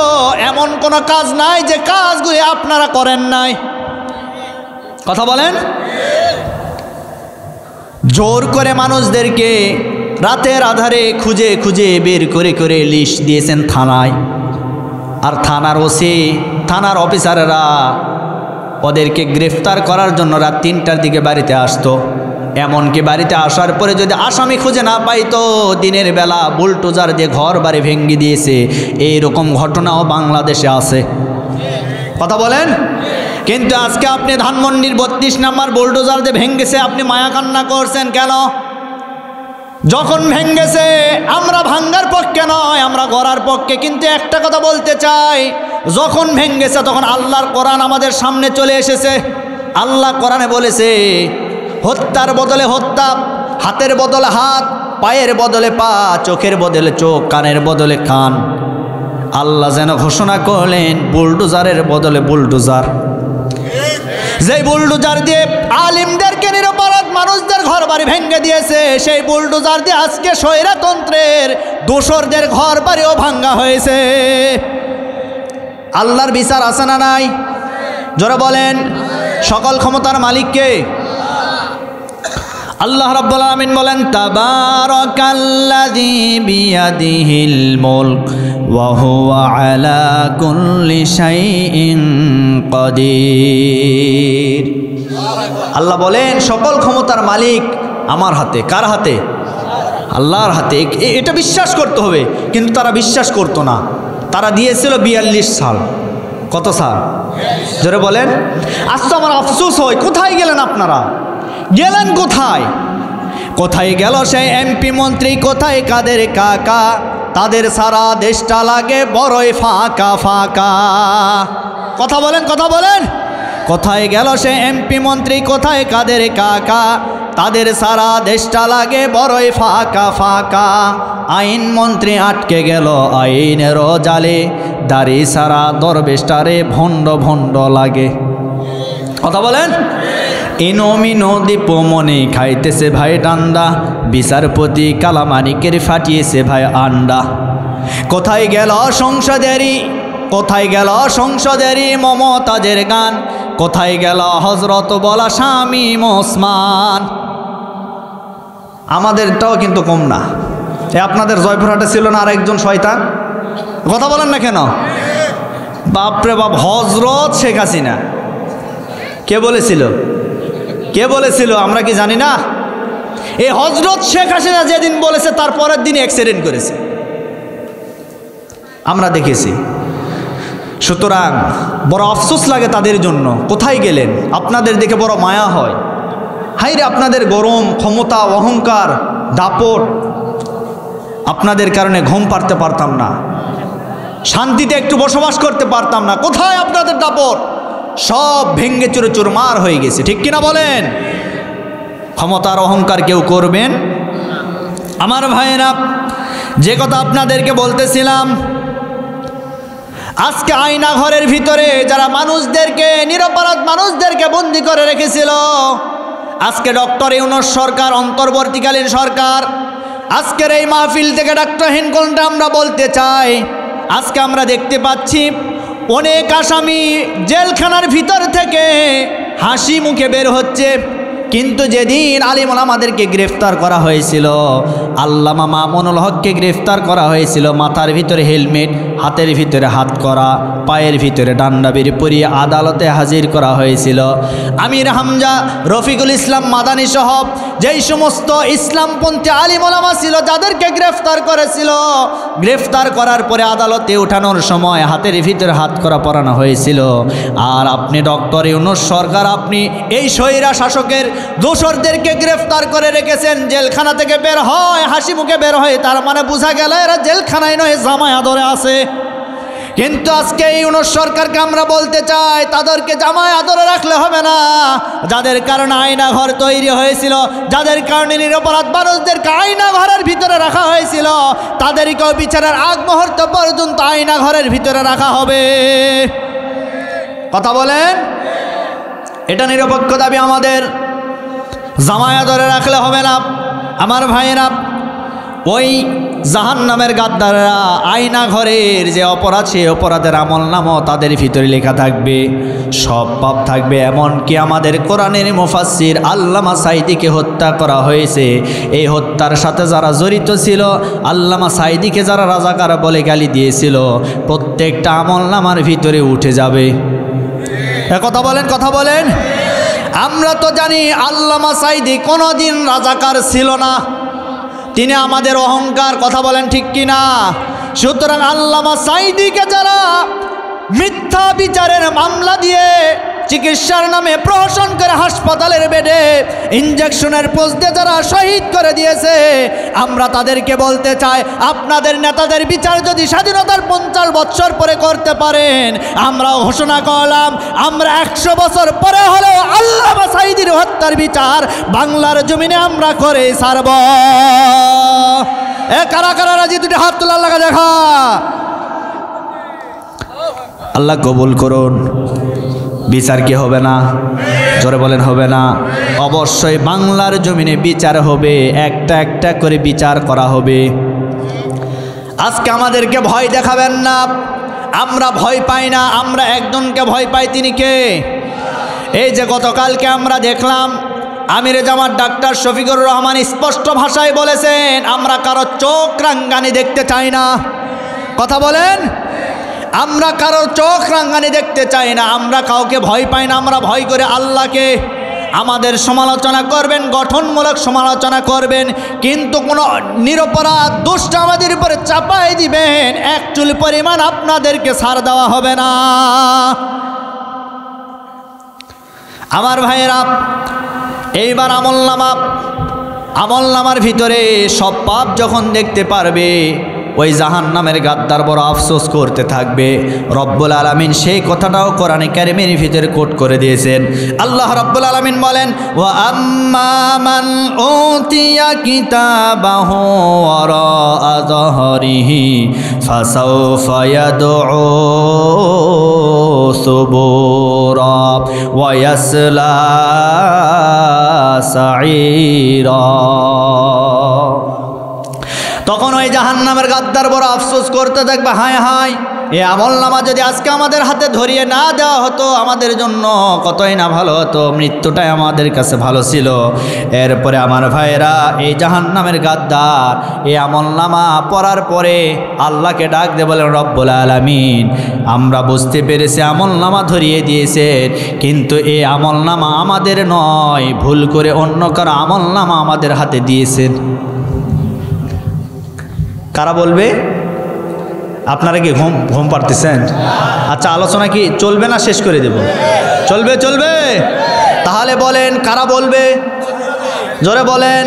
এমন কোনো কাজ নাই যে কাজগুলি আপনারা করেন নাই। কথা বলেন। জোর করে মানুষদেরকে রাতের আধারে খুঁজে খুঁজে বের করে করে লিস্ট দিয়েছেন থানায়। আর থানার ওসি, থানার অফিসারেরা ওদেরকে গ্রেফতার করার জন্য রাত 3টার দিকে বাড়িতে আসতো। এমনকি বাড়িতে আসার পরে যদি আসামি খুঁজে না পাইতো, দিনের বেলা বুলডোজার দিয়ে ঘর বাড়ি ভেঙে দিয়েছে। এইরকম ঘটনাও বাংলাদেশে আছে। কথা বলেন। কিন্তু আজকে আপনি ধানমন্ডির 32 নম্বর বুলডোজার দিয়ে ভেঙেছে, আপনি মায়া কান্না করছেন কেন? যখন ভেঙেছে আমরা ভাঙ্গার পক্ষে নয়, আমরা গড়ার পক্ষে। কিন্তু একটা কথা বলতে চাই, যখন ভেঙেছে তখন আল্লাহর কোরআন আমাদের সামনে চলে এসেছে। আল্লাহ কোরআনে বলেছে, হত্যার বদলে হত্যা, হাতের বদলে হাত, পায়ের বদলে পা, চোখের বদলে চোখ, কানের বদলে কান। আল্লাহ যেন ঘোষণা করলেন বুলডোজারের বদলে বুলডোজার। যে বুলডোজার দিয়ে আলিমদেরকে, নিরপরাধ মানুষদের ঘর বাড়ি ভেঙে দিয়েছে, সেই বুলডোজার দিয়ে আজকে স্বৈরতন্ত্রের দোসরদের ঘর বাড়িও ভাঙ্গা হয়েছে। আল্লাহর বিচার আছে না নাই? জোরে বলেন। সকল ক্ষমতার মালিক কে? আল্লাহ রাব্বুল আলামিন বলেন তাবারাকাল্লাযী বিয়াদিহিল মুলক ওয়া হুয়া আলা কুল্লি শাইইন কাদির। আল্লাহ বলেন সকল ক্ষমতার মালিক আমার হাতে। কার হাতে? আল্লাহর হাতে। এটা বিশ্বাস করতে হবে, কিন্তু তারা বিশ্বাস করতো না। তারা দিয়েছিল 42 সাল। কত সাল? জোরে বলেন। আজ তো আমার আফসোস হয়, কোথায় গেলেন আপনারা? গেলেন কোথায়? কোথায় গেল সেই এমপি মন্ত্রী? কোথায় কাদের কাকা? তাদের সারা দেশটা লাগে বড়ই ফাঁকা ফাঁকা। কথা বলেন, কথা বলেন। কোথায় গেল সে এমপি মন্ত্রী? কোথায় কাদের কাকা? তাদের সারা দেশটা লাগে বড়ই ফাঁকা ফাঁকা। আইন মন্ত্রী আটকে গেল আইনের জালে, দাড়ি সারা দরবেশটারে ভণ্ড ভণ্ড লাগে। কথা বলেন। ইনো মিনো দীপমণি খাইতেছে ভাই ডান্ডা, বিচারপতি কালামানিকের ফাটিয়েছে ভাই আন্ডা। কোথায় গেল সংসদেরই, কোথায় গেল সংসদেরই মমতাজের গান? কোথায় গেল হজরত বলা স্বামী ওসমান? আমাদেরটাও কিন্তু কম না। আপনাদের জয়পুরহাটে ছিল না আরেকজন শয়তান? কথা বলেন না কেন? বাপরে বাপ, হজরত শেখ হাসিনা। কে বলেছিল? কে বলেছিল? আমরা কি জানি না? এই হজরত শেখ হাসিনা যেদিন বলেছে তার পরের দিন অ্যাক্সিডেন্ট করেছে, আমরা দেখেছি। সুতরাং বড় আফসোস লাগে তাদের জন্য। কোথায় গেলেন? আপনাদের দেখে বড় মায়া হয়। হাইরে আপনাদের গরম, ক্ষমতা, অহংকার, দাপট, আপনাদের কারণে ঘুম পাড়তে পারতাম না, শান্তিতে একটু বসবাস করতে পারতাম না। কোথায় আপনাদের দাপট? সব ভেঙ্গে চুরে চুরমার হয়ে গেছে। ঠিক কিনা বলেন? ক্ষমতার অহংকার কেউ করবেন? আমার ভাইয়েরা, যে কথা আপনাদেরকে বলতেছিলাম, আজকে আয়না ঘরের ভিতরে যারা মানুষদেরকে, নিরপরাধ মানুষদেরকে বন্দী করে রেখেছিল, আজকে ডক্টর ইউনূস সরকার, অন্তর্বর্তীকালীন সরকার, আজকের এই মাহফিল থেকে ডাক্তারহীন কোনটা আমরা বলতে চাই। আজকে আমরা দেখতে পাচ্ছি অনেক আসামি জেলখানার ভিতর থেকে হাসি মুখে বের হচ্ছে। কিন্তু যেদিন আলিম ওলামাদেরকে গ্রেফতার করা হয়েছিল, আল্লামা মামুনুল হককে গ্রেফতার করা হয়েছিল, মাথার ভিতরে হেলমেট, হাতের ভিতরে হাত করা, পায়ের ভিতরে ডান্ডাবির পরিয়ে আদালতে হাজির করা হয়েছিল। আমির হামজা, রফিকুল ইসলাম মাদানী সহ যেই সমস্ত ইসলামপন্থী আলিম ওলামা ছিল যাদেরকে গ্রেফতার করেছিল, গ্রেফতার করার পরে আদালতে ওঠানোর সময় হাতের ভিতরে হাত করা পরানো হয়েছিল। আর আপনি ডক্টর ইউনূস সরকার, আপনি এই স্বৈরা শাসকের দোসরদেরকে গ্রেফতার করে রেখেছেন। জেলখানা থেকে বের হয় হাসি মুখে বের হয়, তার মানে বোঝা গেল এরা জেলখানায় নয়, জামায় আদরে আছে। কিন্তু আজকে ইউনূস সরকারকে আমরা বলতে চাই, তাদেরকে জামায় আদরে রাখলে হবে না। যাদের কারণে আয়না ঘর তৈরি হয়েছিল, যাদের কারণে নিরপরাধ মানুষদেরকে আয়না ঘরের ভিতরে রাখা হয়েছিল, তাদেরকেও বিচারের আগ মুহূর্ত পর্যন্ত আয়না ঘরের ভিতরে রাখা হবে। কথা বলেন। এটা নিরপেক্ষ দাবি আমাদের। জামায়া ধরে রাখলে হবে না। আমার ভাইয়েরা, ওই জাহান্নামের গাদ্দাররা আয়না ঘরের যে অপরাধ, সে অপরাধের আমল নামও তাদের ভিতরে লেখা থাকবে, সব পাপ থাকবে। এমনকি আমাদের কোরআনের মুফাসসির আল্লামা সাইদিকে হত্যা করা হয়েছে, এই হত্যার সাথে যারা জড়িত ছিল, আল্লামা সাইদিকে যারা রাজাকার বলে গালি দিয়েছিল, প্রত্যেকটা আমল নামার ভিতরে উঠে যাবে। কথা বলেন, কথা বলেন। আমরা তো জানি আল্লামা সাইদি কোনোদিন রাজাকার ছিল না, তিনি আমাদের অহংকার। কথা বলেন ঠিক কিনা? সুতরাং আল্লামা সাইদিকে যারা মিথ্যা বিচারের মামলা দিয়ে চিকিৎসার নামে প্রহসন করে হাসপাতালের বেডে ইঞ্জেকশনের পোস্ট দিয়ে যারা শহীদ করে দিয়েছে, আমরা তাদেরকে বলতে চাই, আপনাদের নেতাদের বিচার যদি স্বাধীনতার 50 বছর পরে করতে পারেন, আমরাও ঘোষণা করলাম আমরা 100 বছর পরে হলেও আল্লামা সাইদির হত্যার বিচার বাংলার জমিনে আমরা করে ছাড়ব। কারা কারা রাজি? দুটি হাত তোলার লাগা দেখা। আল্লাহ কবুল করুন। বিচার কি হবে না? জোরে বলেন হবে না? অবশ্যই বাংলার জমিনে বিচার হবে, একটা একটা করে বিচার করা হবে। আজকে আমাদেরকে ভয় দেখাবেন না, আমরা ভয় পাই না, আমরা একজনকে ভয় পাই, তিনি কে? এই যে গতকালকে আমরা দেখলাম আমিরে জামাত ডাক্তার শফিকুর রহমান স্পষ্ট ভাষায় বলেছেন, আমরা কারো চোখ রাঙ্গানি দেখতে চাই না। কথা বলেন, আমরা কারো চোখ রাঙ্গানি দেখতে চাই না, আমরা কাউকে ভয় পাই না, আমরা ভয় করে আল্লাহকে। আমাদের সমালোচনা করবেন, গঠনমূলক সমালোচনা করবেন, কিন্তু কোনো নিরপরাধ দুষ্ট আমাদের উপরে চাপাই দিবেন, এক চুল পরিমাণ আপনাদেরকে ছাড় দেওয়া হবে না। আমার ভাইয়েরা, এইবার আমলনামার ভিতরে সব পাপ যখন দেখতে পারবে, ওই জাহান্নামের গাদ্দার বড় আফসোস করতে থাকবে। রব্বুল আলামিন সেই কথাটাও কোরআনে কারিমের ভিতরে কোট করে দিয়েছেন। আল্লাহ রব্বুল আলামিন বলেন, ওয়া আম্মা মান উতিয়া কিতাবাহু ওয়ারাআ যাহরিহি ফাসাউফা ইয়াদউ সুবুরা ওয়া ইয়াসলা সাঈরা। তখন ওই জাহান্নামের গাদ্দার বড় আফসোস করতে থাকবে, হায় হায়, এ আমলনামা যদি আজকে আমাদের হাতে ধরিয়ে না দেওয়া হতো, আমাদের জন্য কতই না ভালো হতো, মৃত্যুটাই আমাদের কাছে ভালো ছিল। এরপরে আমার ভাইয়েরা, এই জাহান্নামের গাদ্দার এই আমলনামা পড়ার পরে আল্লাহকে ডাক দিয়ে বলেন, রব্বুল আলামিন, আমরা বুঝতে পেরেছি আমলনামা ধরিয়ে দিয়েছেন, কিন্তু এই আমলনামা আমাদের নয়, ভুল করে অন্য কারো আমলনামা আমাদের হাতে দিয়েছেন। কারা বলবে? আপনারা কি ঘুম পারতেছেন? আচ্ছা, আলোচনা কি চলবে না শেষ করে দেব? চলবে, চলবে। তাহলে বলেন কারা বলবে? জোরে বলেন।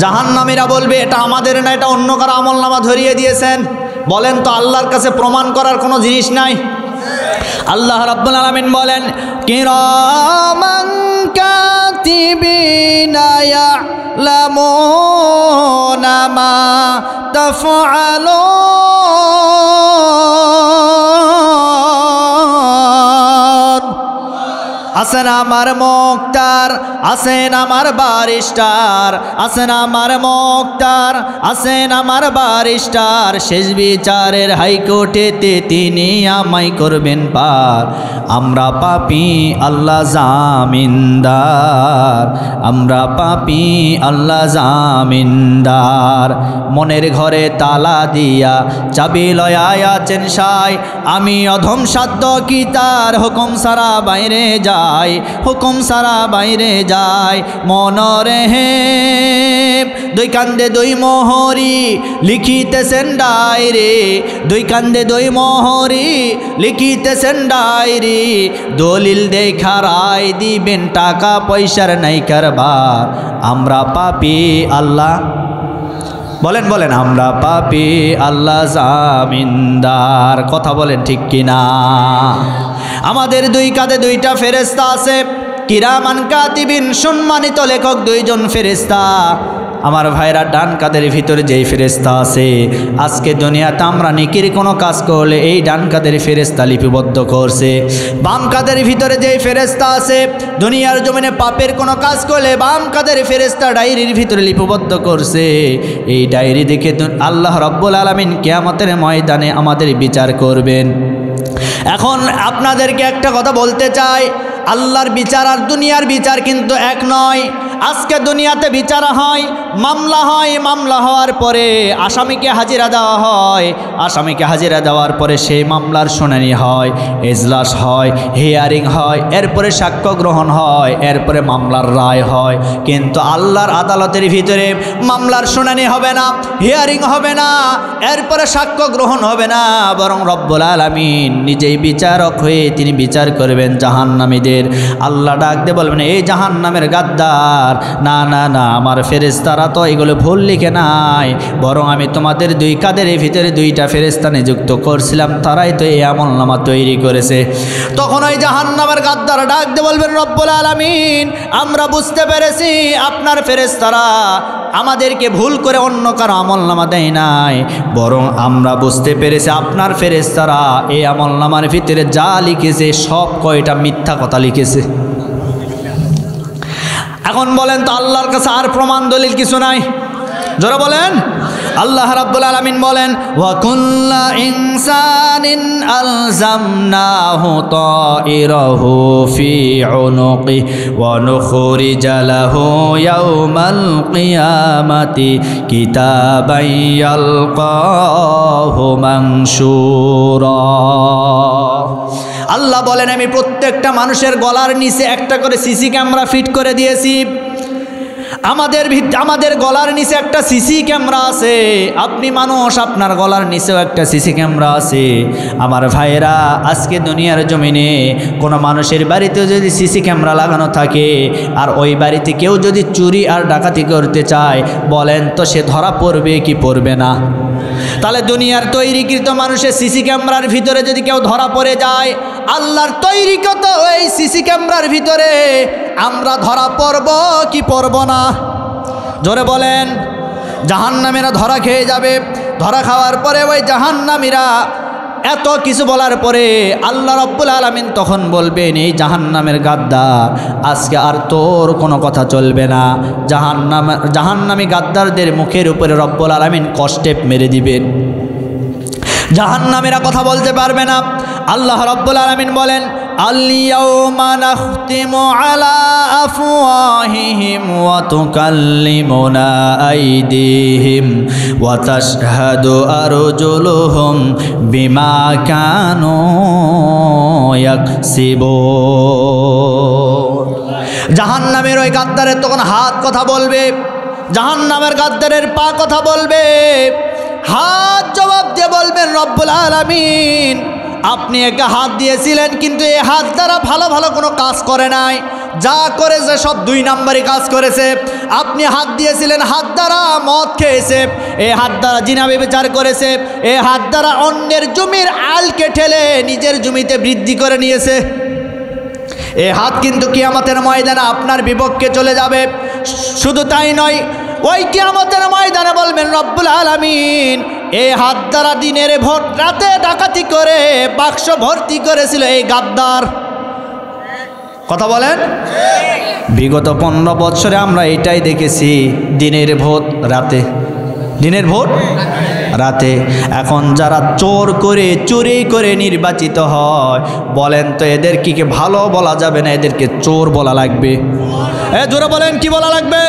জাহান্নামীরা বলবে এটা আমাদের না, এটা অন্য কারো আমলনামা ধরিয়ে দিয়েছেন। বলেন তো, আল্লাহর কাছে প্রমাণ করার কোনো জিনিস নাই? আল্লাহ রাব্বুল আলামিন বলেন, কিরামান কাতিবিনা ইয়ালামুনা মা তাফআলুন। আছেন আমার মুক্তার, আছেন আমার বারিস্টার, আছেন আমার মুক্তার, আছেন আমার বারিস্টার, শেষ বিচারের হাইকোর্টেতে তিনি আমায় করবেন পার। আমরা পাপী, আল্লাহ জামিনদার, আমরা পাপী, আল্লাহ জামিনদার। মনের ঘরে তালা দিয়া চাবি লয়া আছেন সাই, আমি অধম সাধ্য কি তার হুকুম সারা বাইরে যাই, হুকুম সারা বাইরে যাই। মনরে হে দুই কান্দে দুই মোহরি লিখিতেছেন ডায়রি, দুই কান্দে দুই মোহরি লিখিতেছেন ডায়রি, দলিল দেখা রায় দিবেন, টাকা পয়সার নাই কারবার। আমরা পাপী, আল্লাহ বলেন, বলেন, আমরা পাপী, আল্লাহ জামিনদার। কথা বলেন ঠিক কিনা? আমাদের দুই কাঁধে দুইটা ফেরেশতা আছে, কিরামান কাতিবিন, সম্মানিত লেখক দুইজন ফেরেশতা। আমার ভাইরা, ডান কাঁধের ভিতরে যেই ফেরেশতা আছে, আজকে দুনিয়াতে আমরা নেকির কোনো কাজ করলে এই ডান কাঁধের ফেরেশতা লিপিবদ্ধ করছে। বাম কাঁধের ভিতরে যেই ফেরেশতা আছে, দুনিয়ার জমিনে পাপের কোনো কাজ করলে বাম কাঁধের ফেরেশতা ডায়েরির ভিতরে লিপিবদ্ধ করছে। এই ডায়েরি দেখে আল্লাহ রাব্বুল আলামিন কিয়ামতের ময়দানে আমাদের বিচার করবেন। এখন আপনাদেরকে একটা কথা বলতে চাই, আল্লাহর বিচার আর দুনিয়ার বিচার কিন্তু এক নয়। আজকে দুনিয়াতে বিচার হয়, মামলা হয়, মামলা হওয়ার পরে আসামিকে হাজিরা দেওয়া হয়, আসামিকে হাজিরা দেওয়ার পরে সেই মামলার শুনানি হয়, এজলাস হয়, হিয়ারিং হয়, এরপরে সাক্ষ্য গ্রহণ হয়, এরপরে মামলার রায় হয়। কিন্তু আল্লাহর আদালতের ভিতরে মামলার শুনানি হবে না, হিয়ারিং হবে না, এরপরে সাক্ষ্য গ্রহণ হবে না, বরং রব্বুল আলামিন নিজেই বিচারক হয়ে তিনি বিচার করবেন জাহান্নামীদের। আল্লাহ ডাক দিয়ে বলবেন, এই জাহান্নামের গাদ্দার, না না না, আমার ফেরেশতারা তো এগুলো ভুল লিখে নাই, বরং আমি তোমাদের দুই কাঁধের ভিতরে দুইটা ফেরেশতা নিযুক্ত করছিলাম, তারাই তো এই আমলনামা তৈরি করেছে। তখন ওই জাহান্নামের গাদ্দার ডাক দিয়ে বলবেন, রব্বুল আলামিন, আমরা বুঝতে পেরেছি আপনার ফেরেশতারা আমাদেরকে ভুল করে অন্য কারো আমলনামা দেয় নাই, বরং আমরা বুঝতে পেরেছি আপনার ফেরেশতারা এই আমলনামার ভিতরে যা লিখেছে সব কয়টা মিথ্যা কথা লিখেছে। এখন বলেন তো, আল্লাহর কাছে আর প্রমাণ দলিল কিছু নাই? যারা বলেন, আল্লাহ রাব্বুল আলামিন বলেন ওয়া কুল্লা ইনসানিন আলজামনাহু তাইরাহু ফি উনুকি ওয়া নুখরিজ লাহু ইয়াওমাল কিয়ামাতি কিতাবান ইয়ালকাহু মানশুরা। আল্লাহ বলেন আমি প্রত্যেকটা মানুষের গলার নিচে একটা করে সিসি ক্যামেরা ফিট করে দিয়েছি। আমাদের গলার নিচে একটা সিসি ক্যামেরা আছে। আপনি মানুষ, আপনার গলার নিচেও একটা সিসি ক্যামেরা আছে। আমার ভাইয়েরা, আজকে দুনিয়ার জমিনে কোনো মানুষের বাড়িতে যদি সিসি ক্যামেরা লাগানো থাকে আর ওই বাড়িতে কেউ যদি চুরি আর ডাকাতি করতে চায়, বলেন তো সে ধরা পড়বে কি পড়বে না? তাহলে দুনিয়ার তৈরিকৃত মানুষের সিসি ক্যামেরার ভিতরে যদি কেউ ধরা পড়ে যায়, আল্লাহর তৈরিকৃত ওই সিসি ক্যামেরার ভিতরে আমরা ধরা পড়ব কি পড়ব না? জোরে বলেন। জাহান্নামীরা ধরা খেয়ে যাবে। ধরা খাওয়ার পরে ওই জাহান্নামীরা এত কিছু বলার পরে আল্লাহ রাব্বুল আলামিন তখন বলবেন, এই জাহান্নামের গাদ্দার, আজকে আর তোর কোনো কথা চলবে না। জাহান্নামী গাদ্দারদের মুখের উপরে রব্বুল আলামিন কষ্টেপ মেরে দিবেন। জাহান্নামীরা কথা বলতে পারবে না। আল্লাহ রাব্বুল আলামিন বলেন আল-ইয়াওমা নাখতিমু আলা আফওয়াহিহিম ওয়া তুকাল্লিমুনা আইদিহিম ওয়া তাশহাদু আরজুলুহুম বিমা কানু ইয়াকসিবুন। জাহান্নামের ওই গাদ্দারের তখন হাত কথা বলবে, জাহান্নামের গাদ্দারের পা কথা বলবে। হাত জবাব দিয়ে বলবেন রব্বুল আলামিন, আপনি একে হাত দিয়েছিলেন কিন্তু এই হাত দ্বারা ভালো ভালো কোনো কাজ করে নাই, যা করেছে সব 2 নাম্বারই কাজ করেছে। আপনি হাত দিয়েছিলেন, হাত দ্বারা মদ খেয়েছে, এই হাত দ্বারা জিনা ব্যভিচার করেছে, এই হাত দ্বারা অন্যের জমির আলকে ঠেলে নিজের জমিতে বৃদ্ধি করে নিয়েছে। এই হাত কিন্তু কিয়ামতের ময়দানে আপনার বিপক্ষে চলে যাবে। শুধু তাই নয়, ওই কিয়ামতের ময়দানে বলবেন রব্বুল আলামিন, এই হাত দ্বারা দিনের ভোট রাতে ডাকাতি করে বাক্স ভর্তি করেছিল এই গাদ্দার। কথা বলেন। বিগত 15 বছরে আমরা এটাই দেখেছি, দিনের ভোট রাতে, দিনের ভোট রাতে। এখন যারা চোর করে চুরি করে নির্বাচিত হয়, বলেন তো এদের কি ভালো বলা যাবে না, এদেরকে চোর বলা লাগবে? জোরে বলেন, কি বলা লাগবে?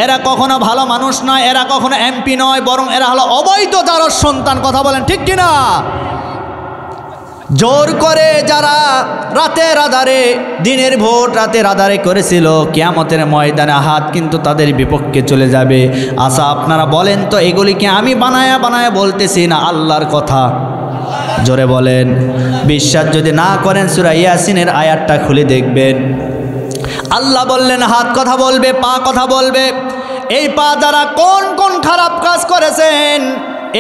এরা কখনো ভালো মানুষ নয়, এরা কখনো এমপি নয়, বরং এরা হলো অবৈধ যারা সন্তান। কথা বলেন ঠিক কিনা? জোর করে যারা রাতের আধারে, দিনের ভোট রাতের আধারে করেছিল, কিয়ামতের ময়দানে হাত কিন্তু তাদের বিপক্ষে চলে যাবে। আচ্ছা আপনারা বলেন তো, এগুলিকে আমি বানায়া বানায়া বলতেছি না আল্লাহর কথা? জোরে বলেন। বিশ্বাস যদি না করেন সূরা ইয়াসিনের আয়াতটা খুলে দেখবেন। আল্লাহ বললেন হাত কথা বলবে, পা কথা বলবে। এই পা দ্বারা কোন কোন খারাপ কাজ করেছেন,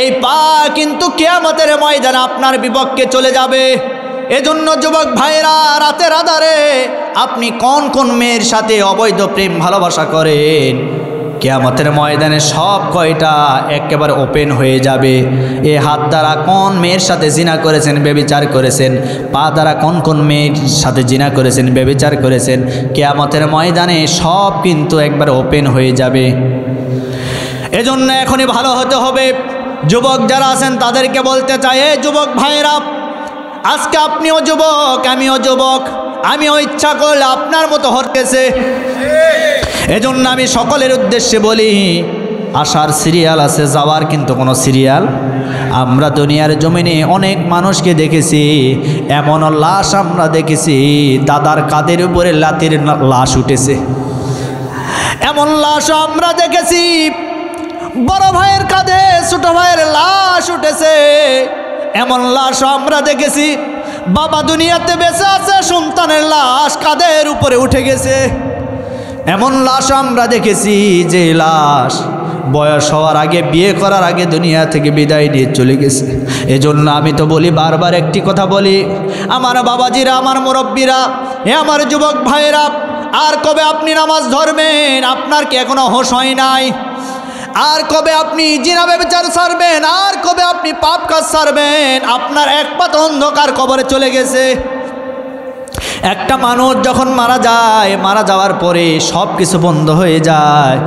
এই পা কিন্তু কিয়ামতের ময়দানে আপনার বিপক্ষে চলে যাবে। এজন্য যুবক ভাইরা, রাতের আধারে আপনি কোন কোন মেয়ের সাথে অবৈধ প্রেম ভালোবাসা করেন, কিয়ামতের ময়দানে সব কয়টা একেবারে ওপেন হয়ে যাবে। এই হাত দ্বারা কোন মেয়ের সাথে জিনা করেছেন, ব্যভিচার করেছেন, পা দ্বারা কোন কোন মেয়ের সাথে জিনা করেছেন, ব্যভিচার করেছেন, কিয়ামতের ময়দানে সব কিন্তু একবার ওপেন হয়ে যাবে। এজন্য এখনই ভালো হতে হবে। যুবক যারা আছেন তাদেরকে বলতে চাই, এই যুবক ভাইরা, আজকে আপনিও যুবক, আমিও যুবক, আমিও ইচ্ছা করলে আপনার মতো হতেছে। এজন্য আমি সকলের উদ্দেশ্যে বলি, আসার সিরিয়াল আছে, যাওয়ার কিন্তু কোনো সিরিয়াল। আমরা দুনিয়ার জমিনে অনেক মানুষকে দেখেছি, এমন লাশ আমরা দেখেছি দাদার কাঁধের উপরে লাতির লাশ উঠেছে। এমন লাশ আমরা দেখেছি বড় ভাইয়ের কাঁধে ছোট ভাইয়ের লাশ উঠেছে। এমন লাশ আমরা দেখেছি বাবা দুনিয়াতে বেঁচে আছে, সন্তানের লাশ কাঁধের উপরে উঠে গেছে। এমন লাশ আমরা দেখেছি যে লাশ বয়স হওয়ার আগে, বিয়ে করার আগে দুনিয়া থেকে বিদায় নিয়ে চলে গেছে। এজন্য আমি তো বলি, বারবার একটি কথা বলি, আমার বাবাজিরা, আমার মুরব্বীরা, আমার যুবক ভাইয়েরা, আর কবে আপনি নামাজ ধরবেন? আপনার কি এখনো হোশ হয় নাই? আর কবে আপনি জিনা ব্যভিচার ছাড়বেন? আর কবে আপনি পাপ কাজ ছাড়বেন? আপনার এক পাতা অন্ধকার কবরে চলে গেছে। একটা মানুষ যখন মারা যায়, মারা যাওয়ার পরে সব কিছু বন্ধ হয়ে যায়।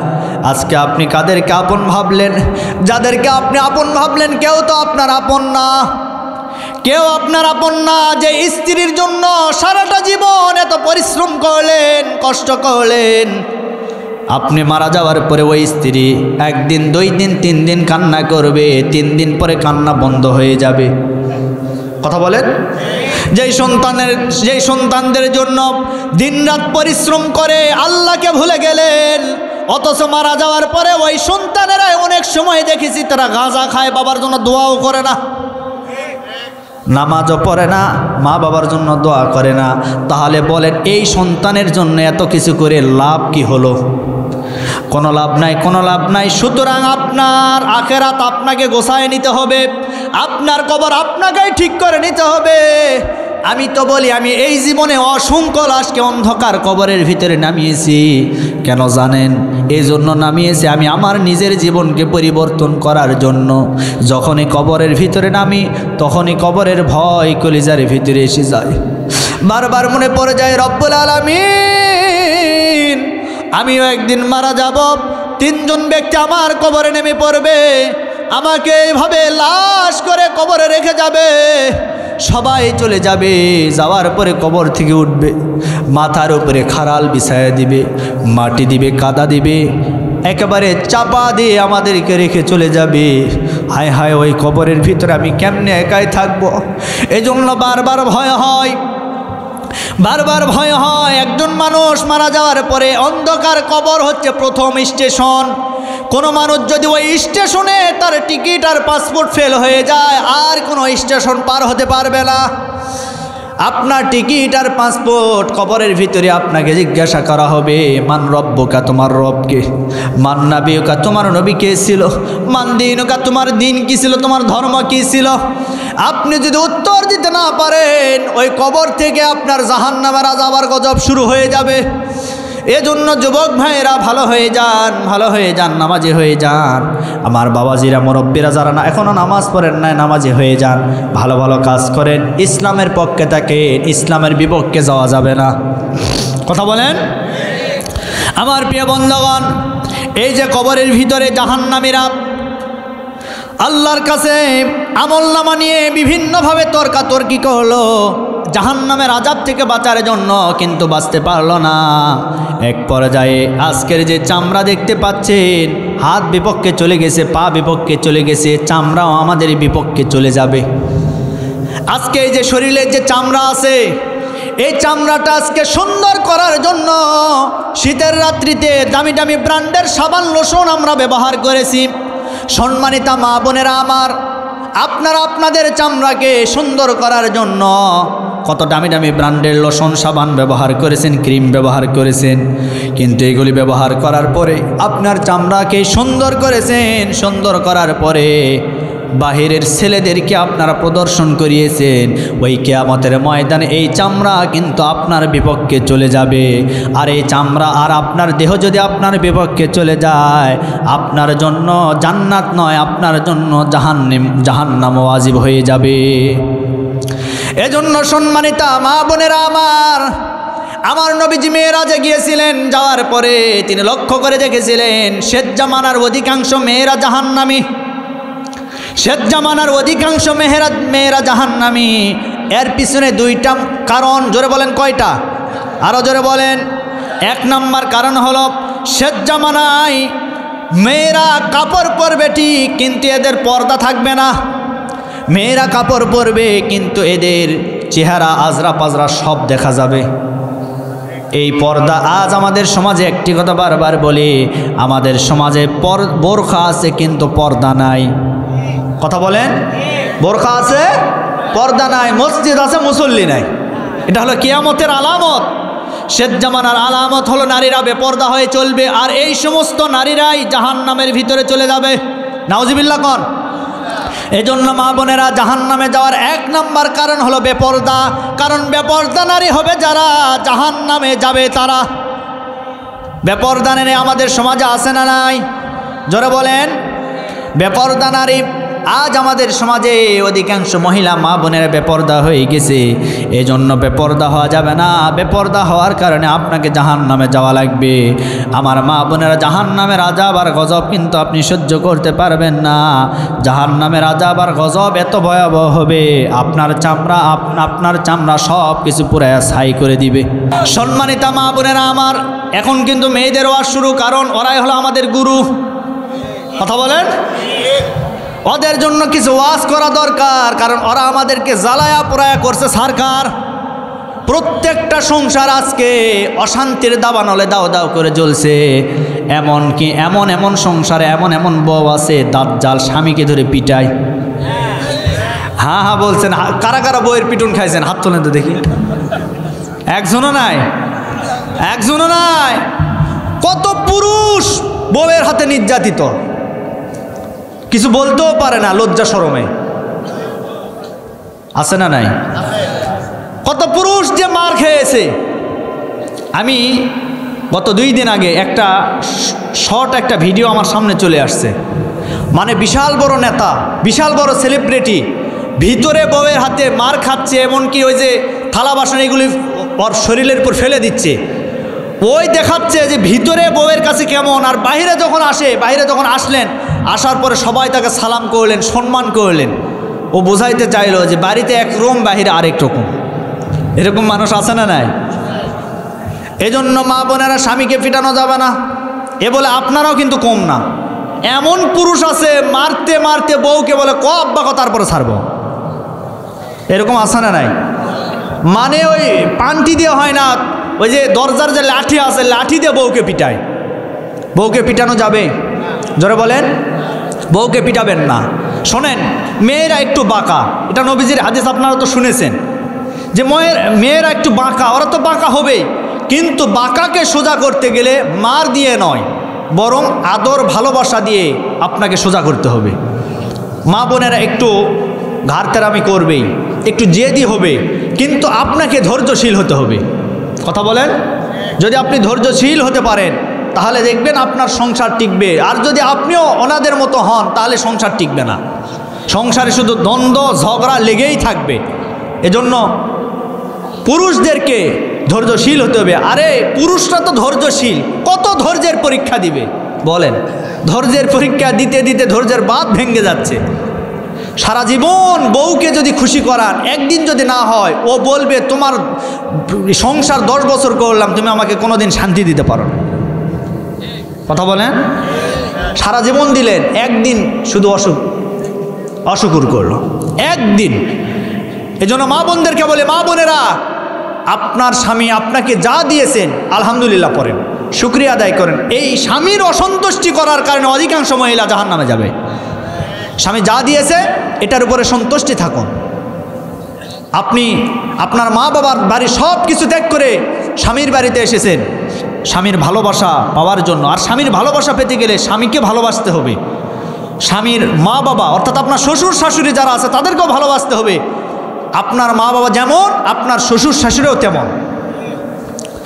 আজকে আপনি কাদেরকে আপন ভাবলেন? যাদেরকে আপনি আপন ভাবলেন কেউ তো আপনার আপন না, কেউ আপনার আপন না। যে স্ত্রীর জন্য সারাটা জীবন এত পরিশ্রম করলেন, কষ্ট করলেন, আপনি মারা যাওয়ার পরে ওই স্ত্রী একদিন, 2 দিন, 3 দিন কান্না করবে, 3 দিন পরে কান্না বন্ধ হয়ে যাবে। কথা বলেন। যেই সন্তানদের জন্য দিনরাত পরিশ্রম করে আল্লাহকে ভুলে গেলেন, অথচ মারা যাওয়ার পরে ওই সন্তানেরা অনেক সময় দেখেছি তারা গাঁজা খায়, বাবার জন্য দোয়াও করে না, নামাজও পড়ে না, মা বাবার জন্য দোয়া করে না। তাহলে বলেন এই সন্তানের জন্য এত কিছু করে লাভ কি হলো? কোনো লাভ নাই, কোনো লাভ নাই। সুতরাং আপনার আখেরাত আপনাকে গোছায় নিতে হবে, আপনার কবর আপনাকেই ঠিক করে নিতে হবে। আমি তো বলি, আমি এই জীবনে অসংখ্য লাশকে অন্ধকার কবরের ভিতরে নামিয়েছি। কেন জানেন? এই জন্য নামিয়েছি আমি আমার নিজের জীবনকে পরিবর্তন করার জন্য। যখনই কবরের ভিতরে নামি তখনই কবরের ভয় কলিজার ভিতরে এসে যায়, বারবার মনে পড়ে যায় রব্বুল আলামিন আমিও একদিন মারা যাব, 3 জন ব্যক্তি আমার কবরে নেমে পড়বে, আমাকে এইভাবে লাশ করে কবরে রেখে যাবে, সবাই চলে যাবে। যাওয়ার পরে কবর থেকে উঠবে, মাথার উপরে খাড়াল বিছায়া দিবে, মাটি দিবে, কাদা দিবে, একেবারে চাপা দিয়ে আমাদেরকে রেখে চলে যাবে। হায় হায়, ওই কবরের ভিতরে আমি কেমনে একাই থাকবো? এজন্য বারবার ভয় হয়, বারবার ভয় হয়। একজন মানুষ মারা যাওয়ার পরে অন্ধকার কবর হচ্ছে প্রথম স্টেশন। কোনো মানুষ যদি ওই স্টেশনে তার টিকিট আর পাসপোর্ট ফেল হয়ে যায়, আর কোনো স্টেশন পার হতে পারবে না। আপনার টিকিট আর পাসপোর্ট কবরের ভিতরে আপনাকে জিজ্ঞাসা করা হবে, মান রব্বুকা, তোমার রবকে, মান নাবিয়ুকা, তোমার নবী কে ছিল, মান দীনুকা, তোমার দিন কি ছিল, তোমার ধর্ম কি ছিল। আপনি যদি উত্তর দিতে না পারেন, ওই কবর থেকে আপনার জাহান্নামের আযাব আর গজব শুরু হয়ে যাবে। এজন্য যুবক ভাইয়েরা ভালো হয়ে যান, ভালো হয়ে যান, নামাজি হয়ে যান। আমার বাবাজিরা, মুরব্বীরা যারা না এখনও নামাজ পড়েন নাই, নামাজি হয়ে যান, ভালো ভালো কাজ করেন, ইসলামের পক্ষে থাকেন, ইসলামের বিপক্ষে যাওয়া যাবে না। কথা বলেন। আমার প্রিয় বন্ধুগণ, এই যে কবরের ভিতরে জাহান্নামীরা আল্লাহর কাছে আমলনামা নিয়ে বিভিন্নভাবে তর্কাতর্কি করলো জাহান্নামের আযাব থেকে বাঁচার জন্য, কিন্তু বাঁচতে পারলো না। এক পর্যায়ে আজকের যে চামড়া দেখতে পাচ্ছেন, হাত বিপক্ষে চলে গেছে, পা বিপক্ষে চলে গেছে, চামড়াও আমাদের বিপক্ষে চলে যাবে। আজকে এই যে শরীরের যে চামড়া আছে, এই চামড়াটা আজকে সুন্দর করার জন্য শীতের রাত্রিতে দামি দামি ব্র্যান্ডের সাবান লোশন আমরা ব্যবহার করেছি। সম্মানিতা মা বোনেরা আমার, আপনারা আপনাদের চামড়াকে সুন্দর করার জন্য কত দামি দামি ব্র্যান্ডের লোশন, সাবান ব্যবহার করেছেন, ক্রিম ব্যবহার করেছেন, কিন্তু এগুলি ব্যবহার করার পরে আপনার চামড়াকে সুন্দর করেছেন। সুন্দর করার পরে বাহিরের ছেলেদেরকে আপনারা প্রদর্শন করিয়েছেন। ওই কিয়ামতের ময়দানে এই চামড়া কিন্তু আপনার বিপক্ষে চলে যাবে। আর এই চামড়া আর আপনার দেহ যদি আপনার বিপক্ষে চলে যায়, আপনার জন্য জান্নাত নয়, আপনার জন্য জাহান্নাম ওয়াজিব হয়ে যাবে। এজন্য সম্মানিতা মা বোনেরা আমার নবীজি মেরাজে গিয়েছিলেন, যাওয়ার পরে তিনি লক্ষ্য করে দেখেছিলেন শেষ জামানার অধিকাংশ মেয়েরা জাহান্নামী, শেষ জামানার অধিকাংশ মেয়েরা জাহান্নামী। এর পিছনে 2টা কারণ। জোরে বলেন কয়টা? আরও জোরে বলেন। 1 নম্বর কারণ হলো শেষ জামানায় মেয়েরা কাপড় পরবে ঠিক, কিন্তু এদের পর্দা থাকবে না। মেয়েরা কাপড় পরবে কিন্তু এদের চেহারা আজরা পাজরা সব দেখা যাবে। এই পর্দা আজ আমাদের সমাজে, একটি কথা বারবার বলি, আমাদের সমাজে বোরখা আছে কিন্তু পর্দা নাই। কথা বলেন। বোরখা আছে, পর্দা নাই, মসজিদ আছে, মুসল্লি নাই। এটা হলো কিয়ামতের আলামত। শেষ জামানার আলামত হলো নারীরা বেপর্দা হয়ে চলবে, আর এই সমস্ত নারীরাই জাহান্নামের ভিতরে চলে যাবে। নাউজুবিল্লাহ কোন। এজন্য মা বোনেরা, জাহান্নামে যাওয়ার 1 নম্বর কারণ হলো বেপর্দা। কারণ বেপর্দা নারী হবে যারা, জাহান্নামে যাবে তারা। বেপর্দা নারী আমাদের সমাজে আছে না নাই? জোরে বলেন। বেপর্দা নারী আজ আমাদের সমাজে অধিকাংশ মহিলা মা বোনেরা বেপরদা হয়ে গেছে। এজন্য বেপরদা হওয়া যাবে না। বেপরদা হওয়ার কারণে আপনাকে জাহান্নামে যাওয়া লাগবে। আমার মা বোনেরা, জাহান্নামের আযাব আর গজব কিন্তু আপনি সহ্য করতে পারবেন না। জাহান্নামের আযাব আর গজব এত ভয়াবহ হবে, আপনার চামড়া সব কিছু পুরো ছাই করে দিবে। সম্মানিতা মা বোনেরা আমার, এখন কিন্তু মেয়েদের ওয়াজ শুরু, কারণ ওরাই হলো আমাদের গুরু। কথা বলেন, ওদের জন্য কিছু ওয়াজ করা দরকার, কারণ ওরা আমাদেরকে জ্বালায়া পোড়ায়া করছে সরকার। প্রত্যেকটা সংসার আজকে অশান্তির দাবানলে দাও দাও করে জ্বলছে। এমনকি এমন সংসারে এমন বউ আছে দাজ্জাল স্বামীকে ধরে পিটায়। হ্যাঁ হ্যাঁ বলছেন, কারা কারা বউয়ের পিটুন খাইছেন হাত তোলেন তো দেখি। একজনও নাই, একজনও নাই। কত পুরুষ বউয়ের হাতে নির্যাতিত, কিছু বলতেও পারে না, লজ্জা শরমে। আছে না নাই? কত পুরুষ যে মার খেয়েছে। আমি গত 2 দিন আগে একটা ভিডিও আমার সামনে চলে আসছে। মানে বিশাল বড় নেতা, বিশাল বড় সেলিব্রিটি ভিতরে বউয়ের হাতে মার খাচ্ছে, এমনকি ওই যে থালা বাসন এগুলি ওর শরীরের উপর ফেলে দিচ্ছে। ওই দেখাচ্ছে যে ভিতরে বউয়ের কাছে কেমন, আর বাইরে যখন আসলেন, আসার পরে সবাই তাকে সালাম করলেন, সম্মান করলেন। ও বোঝাইতে চাইলো যে বাড়িতে একরকম, বাহিরে আরেক রকম। এরকম মানুষ আছে না নাই? এজন্য মা বোনেরা, স্বামীকে পিটানো যাবে না। এ বলে আপনারাও কিন্তু কম না। এমন পুরুষ আছে মারতে মারতে বউকে বলে ক আব্বা ক, তারপরে ছাড়বো। এরকম আছে না নাই? মানে ওই পান্টি দিয়ে হয় না, ওই যে দরজার যে লাঠি আছে, লাঠি দিয়ে বউকে পিটায়। বউকে পিটানো যাবে? জোরে বলেন, বউকে পিটাবেন না। শোনেন, মেয়েরা একটু বাঁকা, এটা নবীজির হাদিস আপনারা তো শুনেছেন যে মেয়েরা একটু বাঁকা, ওরা তো বাঁকা হবেই, কিন্তু বাঁকাকে সোজা করতে গেলে মার দিয়ে নয়, বরং আদর ভালোবাসা দিয়ে আপনাকে সোজা করতে হবে। মা বোনেরা একটু ঘাড়তেরামি করবেই, একটু জেদি হবে, কিন্তু আপনাকে ধৈর্যশীল হতে হবে। কথা বলেন, যদি আপনি ধৈর্যশীল হতে পারেন তাহলে দেখবেন আপনার সংসার টিকবে। আর যদি আপনিও ওনাদের মতো হন তাহলে সংসার টিকবে না। সংসারে শুধু দ্বন্দ্ব ঝগড়া লেগেই থাকবে। এজন্য পুরুষদেরকে ধৈর্যশীল হতে হবে। আরে পুরুষরা তো ধৈর্যশীল, কত ধৈর্যের পরীক্ষা দিবে বলেন? ধৈর্যের পরীক্ষা দিতে দিতে ধৈর্যের বাঁধ ভেঙে যাচ্ছে। সারা জীবন বউকে যদি খুশি করান, একদিন যদি না হয়, ও বলবে তোমার সংসার 10 বছর করলাম, তুমি আমাকে কোনোদিন শান্তি দিতে পারো না। কথা বলেন, সারা জীবন দিলেন, একদিন শুধু অশুকুর করলো, একদিন। এজন্য মা বোনদেরকে বলে, মা বোনেরা, আপনার স্বামী আপনাকে যা দিয়েছেন আলহামদুলিল্লাহ পড়েন, শুকরিয়া আদায় করেন। এই স্বামীর অসন্তুষ্টি করার কারণে অধিকাংশ মহিলা জাহান্নামে যাবে। স্বামী যা দিয়েছে এটার উপরে সন্তুষ্টি থাকুন। আপনি আপনার মা বাবার বাড়ি সব কিছু ত্যাগ করে স্বামীর বাড়িতে এসেছেন স্বামীর ভালোবাসা পাওয়ার জন্য। আর স্বামীর ভালোবাসা পেতে গেলে স্বামীকে ভালোবাসতে হবে। স্বামীর মা বাবা অর্থাৎ আপনার শ্বশুর শাশুড়ি যারা আছে তাদেরকেও ভালোবাসতে হবে। আপনার মা বাবা যেমন, আপনার শ্বশুর শাশুড়িও তেমন।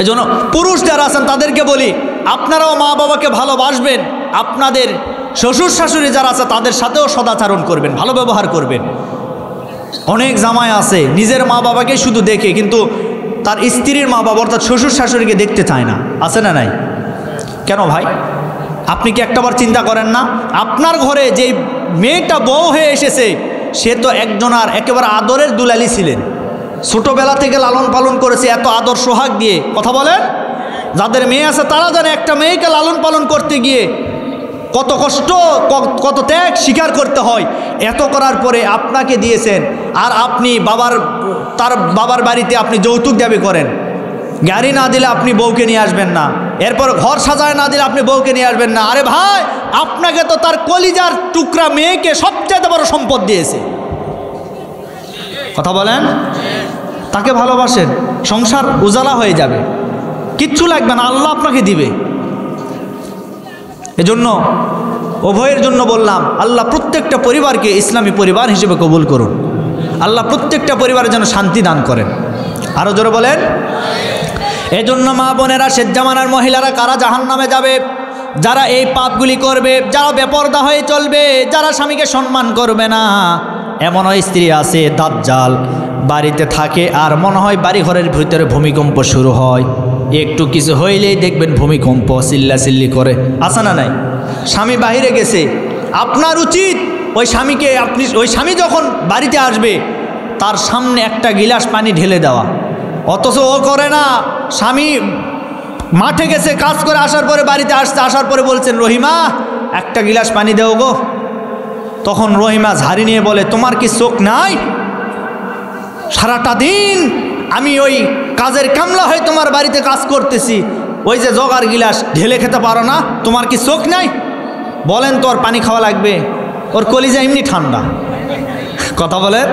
এজন্য পুরুষ যারা আছেন তাদেরকে বলি, আপনারাও মা বাবাকে ভালোবাসবেন। আপনাদের শ্বশুর শাশুড়ি যারা আছে তাদের সাথেও সদাচরণ করবেন, ভালো ব্যবহার করবেন। অনেক জামাই আছে নিজের মা বাবাকে শুধু দেখে, কিন্তু তার স্ত্রীর মা বাবা অর্থাৎ শ্বশুর শাশুড়িকে দেখতে চায় না। আছে না নাই? কেন ভাই? আপনি কি একটাবার চিন্তা করেন না? আপনার ঘরে যে মেয়েটা বউ হয়ে এসেছে সে তো একজনার একেবারে আদরের দুলালি ছিলেন, ছোটোবেলা থেকে লালন পালন করেছে এত আদর সোহাগ দিয়ে। কথা বলেন, যাদের মেয়ে আছে তারা জানে একটা মেয়েকে লালন পালন করতে গিয়ে কত কষ্ট, কত ত্যাগ স্বীকার করতে হয়। এত করার পরে আপনাকে দিয়েছেন, আর আপনি তার বাবার বাড়িতে আপনি যৌতুক দাবি করেন। গাড়ি না দিলে আপনি বউকে নিয়ে আসবেন না, এরপর ঘর সাজায় না দিলে আপনি বউকে নিয়ে আসবেন না। আরে ভাই, আপনাকে তো তার কলিজার টুকরা মেয়েকে সবচেয়ে বড় সম্পদ দিয়েছে। কথা বলেন, তাকে ভালোবাসেন, সংসার উজালা হয়ে যাবে, কিচ্ছু লাগবে না, আল্লাহ আপনাকে দিবে। এজন্য উভয়ের জন্য বললাম, আল্লাহ প্রত্যেকটা পরিবারকে ইসলামী পরিবার হিসেবে কবুল করুন। আল্লাহ প্রত্যেকটা পরিবারের জন্য শান্তি দান করেন। আরও জোরে বলেন। এজন্য মা বোনেরা, শেষ জামানার মহিলারা কারা জাহান্নামে যাবে? যারা এই পাপগুলি করবে, যারা বেপরদা হয়ে চলবে, যারা স্বামীকে সম্মান করবে না, এমনও স্ত্রী আছে দাজ্জাল, বাড়িতে থাকে আর মনে হয় বাড়ি ঘরের ভিতরে ভূমিকম্প শুরু হয়, একটু কিছু হইলেই দেখবেন ভূমিকম্প, চিল্লাচিল্লি করে, আছে না নাই? স্বামী বাহিরে গেছে, আপনার উচিত ওই স্বামীকে, ওই স্বামী যখন বাড়িতে আসবে তার সামনে একটা গিলাস পানি ঢেলে দেওয়া, অথচ ও করে না। স্বামী মাঠে গেছে কাজ করে আসার পরে বাড়িতে আসছে, আসার পরে বলছেন রহিমা একটা গিলাস পানি দেও গো। তখন রহিমা ঝাড়ি নিয়ে বলে তোমার কি চোখ নাই? সারাটা দিন আমি ওই কাজের কামলা হয়ে তোমার বাড়িতে কাজ করতেছি, ওই যে জগার গিলাস ঢেলে খেতে পারো না, তোমার কি চোখ নাই? বলেন তো ওর পানি খাওয়া লাগবে? ওর কলিজা এমনি ঠান্ডা। কথা বলেন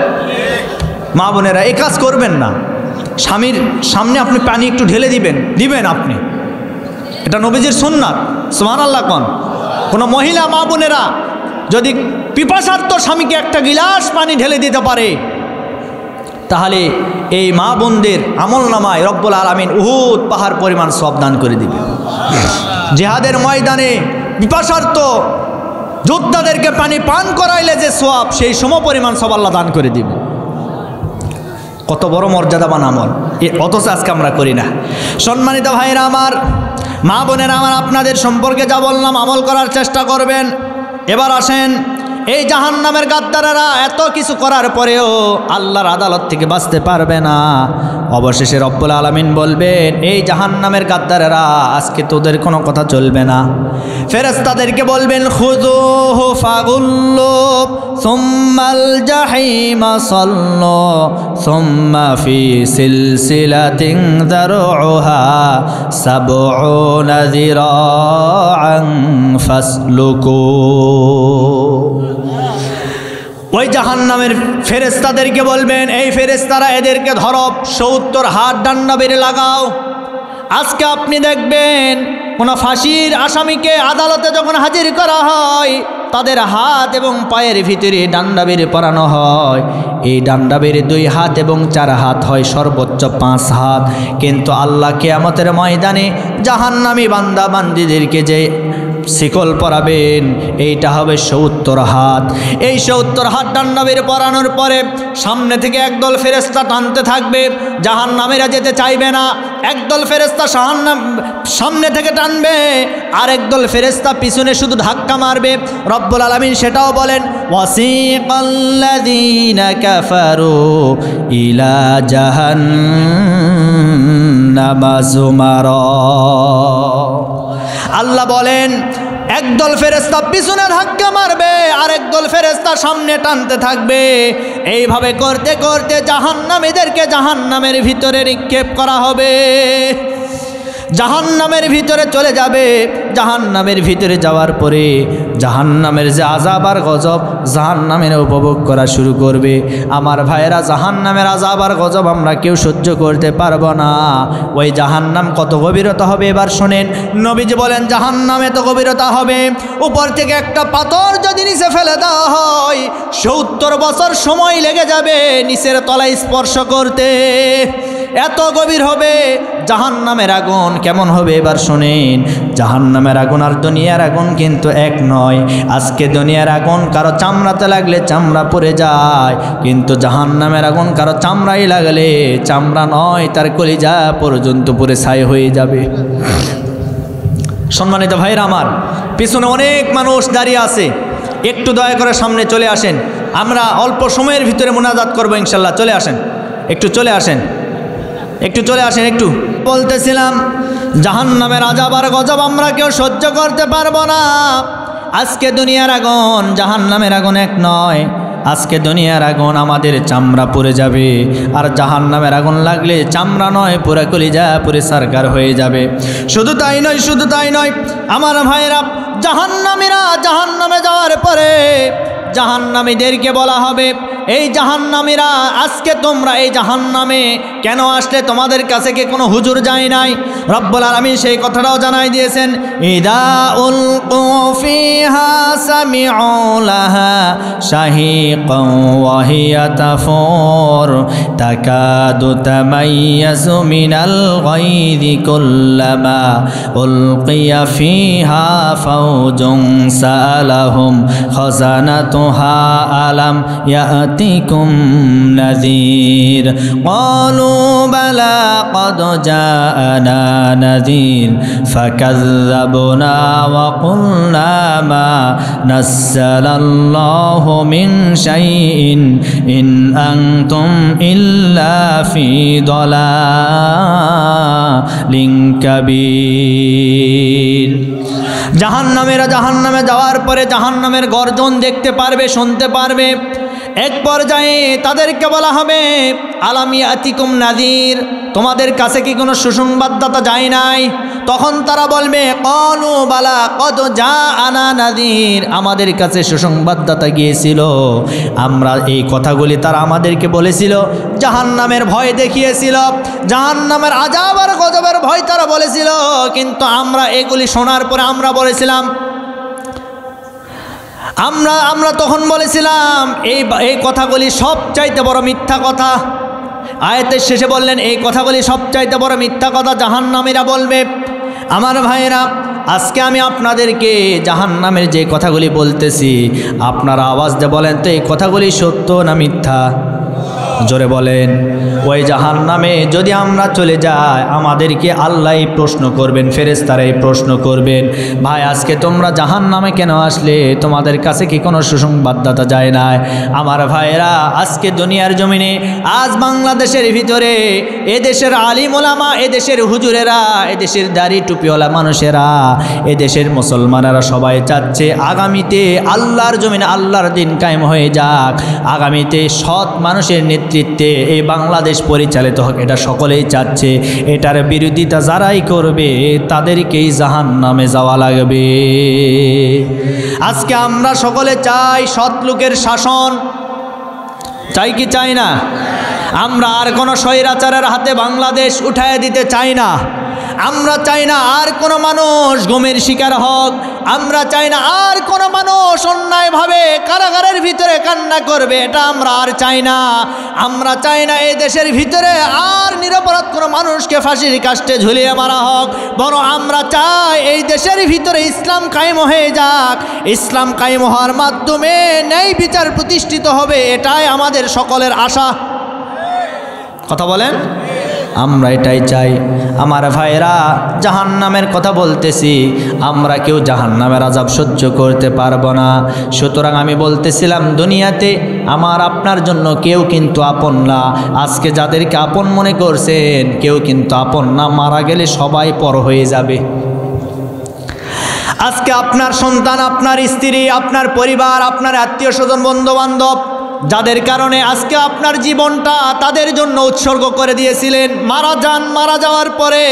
মা বোনেরা, এই কাজ করবেন না। স্বামীর সামনে আপনি পানি একটু ঢেলে দিবেন আপনি, এটা নবীজির সুন্নাত। সুবহানাল্লাহ কোন কোনো মহিলা মা বোনেরা যদি পিপাসার্ত স্বামীকে একটা গিলাস পানি ঢেলে দিতে পারে, তাহলে এই মা বোনদের আমল নামায় রব্বুল আলামিন উহুদ পাহাড় পরিমাণ সওয়াব দান করে দিবে। জিহাদের ময়দানে পিপাসার্ত যোদ্ধাদেরকে পানি পান করাইলে যে সওয়াব, সেই সম পরিমাণ সওয়াব আল্লাহ দান করে দিবে। কত বড় মর্যাদাবান আমল, অথচ আজকে আমরা করি না। সম্মানিত ভাইরা আমার, মা বোনেরা আমার, আপনাদের সম্পর্কে যা বললাম আমল করার চেষ্টা করবেন। এবার আসেন, এই জাহান্নামের গাদ্দারেরা এত কিছু করার পরেও আল্লাহর আদালত থেকে বাঁচতে পারবে না। অবশেষে রব্বুল আলামিন বলবেন, এই জাহান্নামের গাদ্দারেরা আজকে তোদের কোনো কথা চলবে না। ফেরেশতাদেরকে বলবেন খুযুহু ফাগুল্লু সুম্মাল জাহিমা সাল্লু সুম্মা ফি সিলসিলাতিন যারউহা সাবউনা যিরাআন ফাসলুকু। ওই জাহান্নামের ফেরেশতাদেরকে বলবেন, এই ফেরেশতারা এদেরকে ধরো, 70 হাত ডান্ডা বেড়ে লাগাও। আজকে আপনি দেখবেন কোনো ফাঁসির আসামিকে আদালতে যখন হাজির করা হয়, তাদের হাত এবং পায়ের ভিতরে ডান্ডা বেড়ে পরানো হয়। এই ডান্ডা বেড়ে 2 হাত এবং 4 হাত হয়, সর্বোচ্চ 5 হাত। কিন্তু আল্লাহ কিয়ামতের ময়দানে জাহান্নামী বান্দা বান্দীদেরকে যে শিকল পরাবেন, এইটা হবে 70 হাত। এই 70 হাত ডান্ডা বের পরানোর পরে সামনে থেকে একদল ফেরেশতা টানতে থাকবে, জাহান্নামীরা যেতে চাইবে না। একদল ফেরেশতা সামনে থেকে টানবে, আর একদল ফেরেশতা পিছনে শুধু ধাক্কা মারবে। রব্বুল আলামিন সেটাও বলেন, ওয়াসিকাল্লাযীনা কাফারু ইলা জাহান্নামা যুমারা। আল্লাহ বলেন, একদল ফেরেশতা পিছনে ধাক্কা মারবে, আর একদল ফেরেশতা সামনে টানতে থাকবে। এইভাবে করতে করতে জাহান্নামীদেরকে জাহান্নামের ভিতরে নিক্ষেপ করা হবে। জাহান্নামের ভিতরে চলে যাবে। জাহান্নামের ভিতরে যাওয়ার পরে জাহান্নামের যে আযাব আর গজব জাহান্নামের উপভোগ করা শুরু করবে। আমার ভাইয়েরা, জাহান্নামের আযাব আর গজব আমরা কেউ সহ্য করতে পারবো না। ওই জাহান্নাম কত গভীরতা হবে এবার শোনেন। নবীজি বলেন, জাহান্নামে তো গভীরতা হবে, উপর থেকে একটা পাথর যদি নিচে ফেলে দেওয়া হয় 70 বছর সময় লেগে যাবে নিচের তলায় স্পর্শ করতে। এত গভীর হবে জাহান্নামের আগুন। কেমন হবে এবার শোনেন। জাহান্নামের আগুন আর দুনিয়ার আগুন কিন্তু এক নয়। আজকে দুনিয়ার আগুন কারো চামড়াতে লাগলে চামড়া পুড়ে যায়, কিন্তু জাহান্নামের আগুন কারো চামড়াই লাগলে চামড়া নয়, তার কলিজা পর্যন্ত পুড়ে ছাই হয়ে যাবে। সম্মানিত ভাইরা আমার, পিছনে অনেক মানুষ দাঁড়িয়ে আছে, একটু দয়া করে সামনে চলে আসেন। আমরা অল্প সময়ের ভিতরে মুনাজাত করবো ইনশাল্লাহ। চলে আসেন, একটু চলে আসেন, একটু চলে আসেন। একটু বলতেছিলাম, জাহান্নামের আযাব আর গজব আমরা কেউ সহ্য করতে পারবো না। আজকে দুনিয়ার আগুন জাহান্নামের আগুন এক নয়। আজকে দুনিয়ার আগুন আমাদের চামড়া পুড়ে যাবে, আর জাহান্নামের আগুন লাগলে চামড়া নয়, পুরা কলিজা পুরে সারকার হয়ে যাবে। শুধু তাই নয়, শুধু তাই নয় আমার ভাইরা, জাহান্নামীরা জাহান্নামে যাওয়ার পরে জাহান্নামীদেরকে বলা হবে, এই জাহান্নামীরা আজকে তোমরা এই জাহান্নামে কেন আসলে? তোমাদের কাছে কি কোনো হুজুর যায় নাই? রব্বুল আলামিন সেই কথাটাও জানাই দিয়েছেন, ইদা উলকু ফিহা سمعوا لها شهيقا وهي تفور تكاد تميز من الغيظ كلما ألقي فيها فوج سألهم خزنتها ألم يأتكم نذير قالوا بلى قد جاءنا نذير فكذبنا وقلنا ما نزل الله من شيء إن أنتم إلا في ضلال كبير জাহান্নামেরা জাহান্নামে যাওয়ার পরে জাহান্নামের গর্জন দেখতে পারবে, শুনতে পারবে। এক পর্যায়ে তাদেরকে বলা হবে আলাম ইয়াতিকুম নাযীর, তোমাদের কাছে কি কোনো সুসংবাদদাতা যায় নাই? তখন তারা বলবে ক্বালু বালা কদ জাআনা নাযীর, আমাদের কাছে সুসংবাদদাতা গিয়েছিল, আমরা এই কথাগুলি তারা আমাদেরকে বলেছিল, জাহান্নামের ভয় দেখিয়েছিল, জাহান্নামের আযাব আর গজবের ভয় তারা বলেছিল, কিন্তু আমরা এগুলি শোনার পরে আমরা বলেছিলাম, আমরা তখন বলেছিলাম এই কথাগুলি সবচাইতে বড় মিথ্যা কথা। আয়াতের শেষে বললেন এই কথাগুলি সবচাইতে বড় মিথ্যা কথা জাহান্নামীরা বলবে। আমার ভাইয়েরা, আজকে আমি আপনাদেরকে জাহান্নামের যে কথাগুলি বলতেছি, আপনারা আওয়াজ দিয়ে বলেন তো এই কথাগুলি সত্য না মিথ্যা? জোরে বলেন। ওই জাহান্নামে যদি আমরা চলে যাই আমাদেরকে আল্লাহ প্রশ্ন করবেন, ফেরেশতারাই প্রশ্ন করবেন, ভাই আজকে তোমরা জাহান্নামে কেন আসলে? তোমাদের কাছে কি কোনো সুসংবাদদাতা যায় না? আমার ভাইয়েরা, আজকে দুনিয়ার জমিনে আজ বাংলাদেশের ভিতরে এদেশের আলিম ওলামা, এদেশের হুজুরেরা, এদেশের দাড়ি টুপিওয়ালা মানুষেরা, এদেশের মুসলমানেরা সবাই চাচ্ছে আগামীতে আল্লাহর জমিনে আল্লাহর দিন কায়েম হয়ে যাক, আগামীতে সৎ মানুষের নেতৃত্বে এই বাংলাদেশ পরিচালিত হোক, এটা সকলেই চাচ্ছে। এটার বিরোধিতা যারাই করবে তাদেরকেই জাহান্নামে যাওয়া লাগবে। আজকে আমরা সকলে চাই সৎ লোকের শাসন, চাই কি চাই না? আমরা আর কোনো স্বৈরাচারের হাতে বাংলাদেশ উঠায় দিতে চাই না। আমরা চাই না আর কোনো মানুষ গুমের শিকার হোক, আমরা চাই না আর কোনো মানুষ অন্যায়ভাবে কারাগারের ভিতরে কান্না করবে, এটা আমরা আর চাই না। আমরা চাই না এই দেশের ভিতরে আর নিরপরাধ কোনো মানুষকে ফাঁসির কাস্টে ঝুলিয়ে মারা হোক, বরং আমরা চাই এই দেশের ভিতরে ইসলাম কায়েম হয়ে যাক। ইসলাম কায়েম হওয়ার মাধ্যমে ন্যায় বিচার প্রতিষ্ঠিত হবে, এটাই আমাদের সকলের আশা। কথা বলেন, আমরা এটাই চাই। আমার ভাইরা, জাহান্নামের কথা বলতেছি, আমরা কেউ জাহান্নামের আযাব সহ্য করতে পারবো না। সুতরাং আমি বলতেছিলাম দুনিয়াতে আমার আপনার জন্য কেউ কিন্তু আপন না। আজকে যাদেরকে আপন মনে করছেন কেউ কিন্তু আপন না, মারা গেলে সবাই পর হয়ে যাবে। আজকে আপনার সন্তান, আপনার স্ত্রী, আপনার পরিবার, আপনার আত্মীয় স্বজন, বন্ধু বান্ধব, যাদের কারণে আজকে আপনার জীবনটা তাদের জন্য উৎসর্গ করে দিয়েছিলেন, মারা যান, মারা যাওয়ার পরে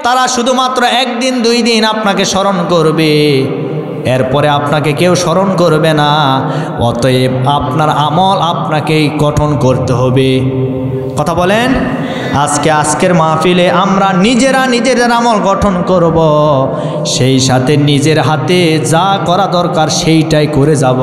তারা শুধুমাত্র একদিন দুই দিন আপনাকে স্মরণ করবে, এরপরে আপনাকে কেউ স্মরণ করবে না। অতএব আপনার আমল আপনাকেই গঠন করতে হবে। কথা বলেন। আজকের মাহফিলে আমরা নিজেরা নিজেদের আমল গঠন করব, সেই সাথে নিজের হাতে যা করা দরকার সেইটাই করে যাব।